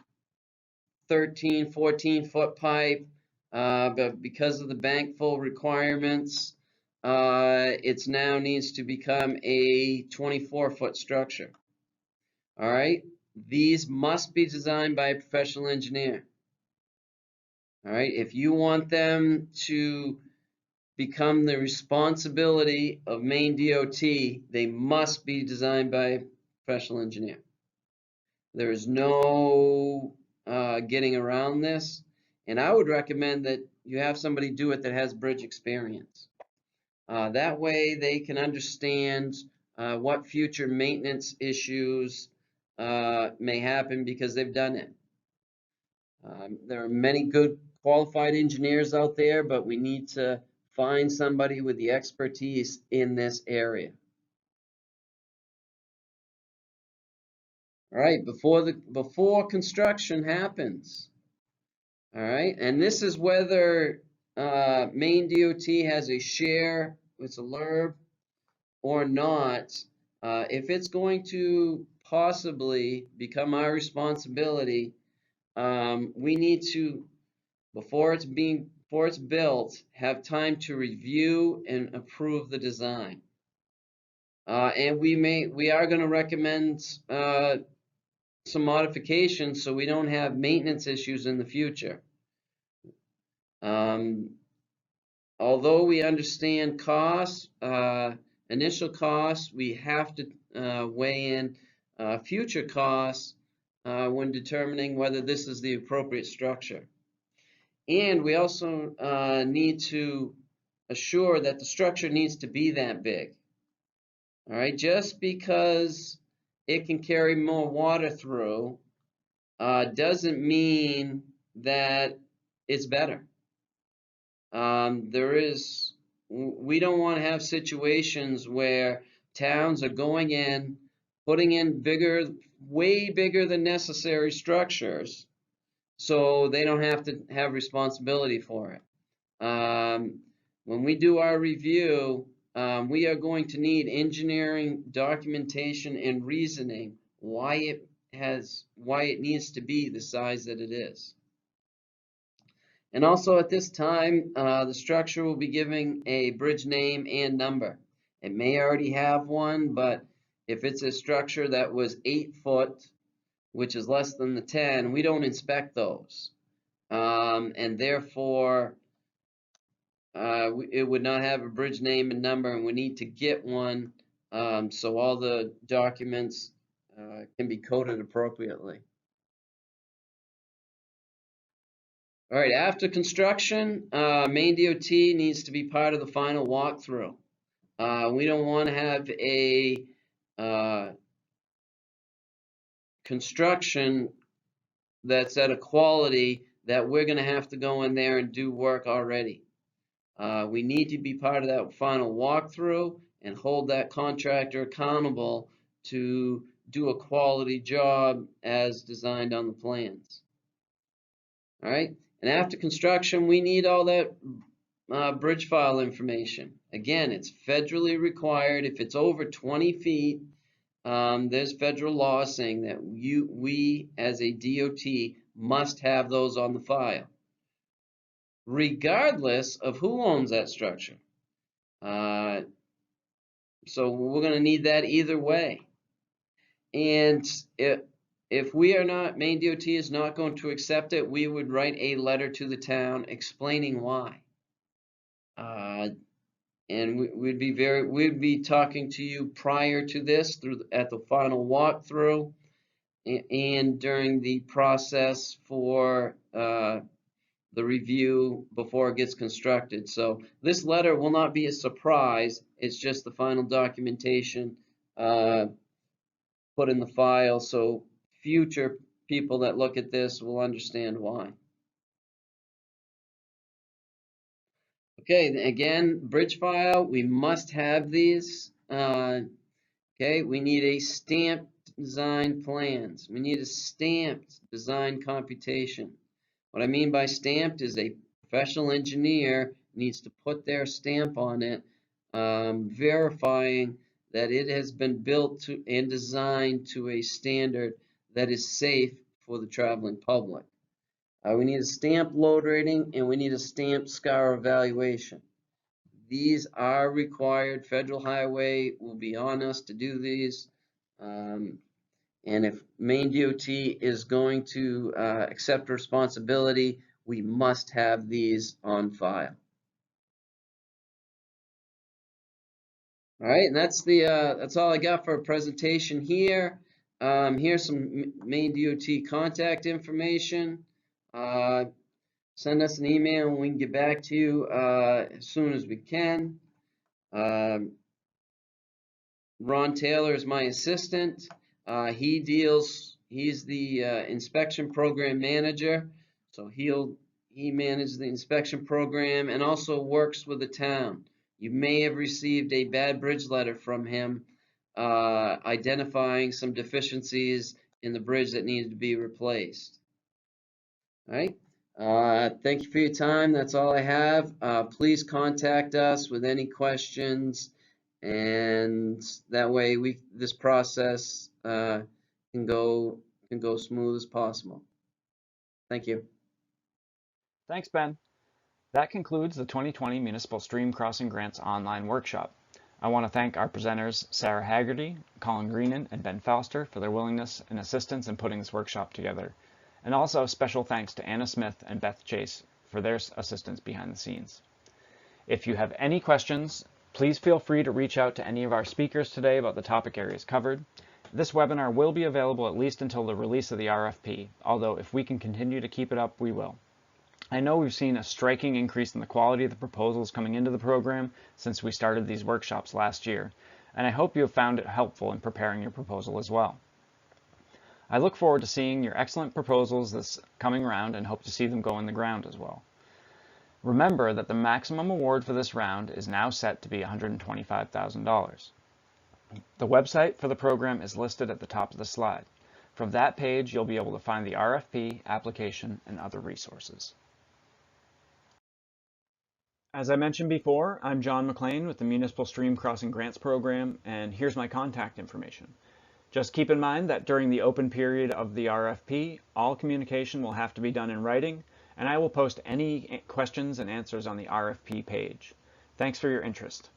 13, 14-foot pipe, but because of the bank full requirements, it now needs to become a 24-foot structure. All right, these must be designed by a professional engineer. All right, if you want them to become the responsibility of Maine DOT, they must be designed by a professional engineer. There is no getting around this, and I would recommend that you have somebody do it that has bridge experience. That way they can understand what future maintenance issues may happen because they've done it. There are many good qualified engineers out there, but we need to find somebody with the expertise in this area. All right, before construction happens. All right, and this is whether Maine DOT has a share, it's a LURB, or not. If it's going to possibly become our responsibility, we need to, before it's built, have time to review and approve the design. And we are going to recommend some modifications so we don't have maintenance issues in the future. Although we understand costs, initial costs, we have to weigh in future costs when determining whether this is the appropriate structure. And we also need to assure that the structure needs to be that big. All right, just because it can carry more water through doesn't mean that it's better. We don't want to have situations where towns are going in, putting in way bigger than necessary structures, so they don't have to have responsibility for it. When we do our review, we are going to need engineering documentation and reasoning why it needs to be the size that it is. And also at this time, the structure will be giving a bridge name and number. It may already have one, but if it's a structure that was 8 foot, which is less than the 10, we don't inspect those. And therefore, it would not have a bridge name and number, and we need to get one so all the documents can be coded appropriately. All right, after construction, Maine DOT needs to be part of the final walkthrough. We don't want to have a construction that's at a quality that we're going to have to go in there and do work already. We need to be part of that final walkthrough and hold that contractor accountable to do a quality job as designed on the plans. All right, and after construction, we need all that bridge file information. Again, it's federally required. If it's over 20 feet, there's federal law saying that we as a DOT must have those on the file, regardless of who owns that structure. So we're going to need that either way. And if we are not, Maine DOT is not going to accept it, we would write a letter to the town explaining why. And we'd be talking to you prior to this at the final walkthrough and during the process for the review before it gets constructed. So this letter will not be a surprise. It's just the final documentation put in the file so future people that look at this will understand why. Okay, again, bridge file, we must have these. Okay, we need a stamped design plans. We need a stamped design computation. What I mean by stamped is a professional engineer needs to put their stamp on it, verifying that it has been built to and designed to a standard that is safe for the traveling public. We need a stamp load rating and we need a stamp scar evaluation. These are required. Federal Highway will be on us to do these. And if Maine DOT is going to accept responsibility, we must have these on file. All right, and that's all I got for a presentation here. Here's some Maine DOT contact information. Send us an email and we can get back to you as soon as we can. Ron Taylor is my assistant. He's the inspection program manager, so he manages the inspection program and also works with the town. You may have received a bad bridge letter from him identifying some deficiencies in the bridge that needed to be replaced. All right. Thank you for your time. That's all I have. Please contact us with any questions, and that way this process can go smooth as possible. Thank you. Thanks, Ben. That concludes the 2020 Municipal Stream Crossing Grants Online Workshop. I want to thank our presenters Sarah Haggerty, Colin Greenan, and Ben Foster for their willingness and assistance in putting this workshop together. And also special thanks to Anna Smith and Beth Chase for their assistance behind the scenes. If you have any questions, please feel free to reach out to any of our speakers today about the topic areas covered. This webinar will be available at least until the release of the RFP, although if we can continue to keep it up, we will. I know we've seen a striking increase in the quality of the proposals coming into the program since we started these workshops last year, and I hope you have found it helpful in preparing your proposal as well. I look forward to seeing your excellent proposals this coming round and hope to see them go in the ground as well. Remember that the maximum award for this round is now set to be $125,000. The website for the program is listed at the top of the slide. From that page, you'll be able to find the RFP, application, and other resources. As I mentioned before, I'm John McLean with the Municipal Stream Crossing Grants Program, and here's my contact information. Just keep in mind that during the open period of the RFP, all communication will have to be done in writing, and I will post any questions and answers on the RFP page. Thanks for your interest.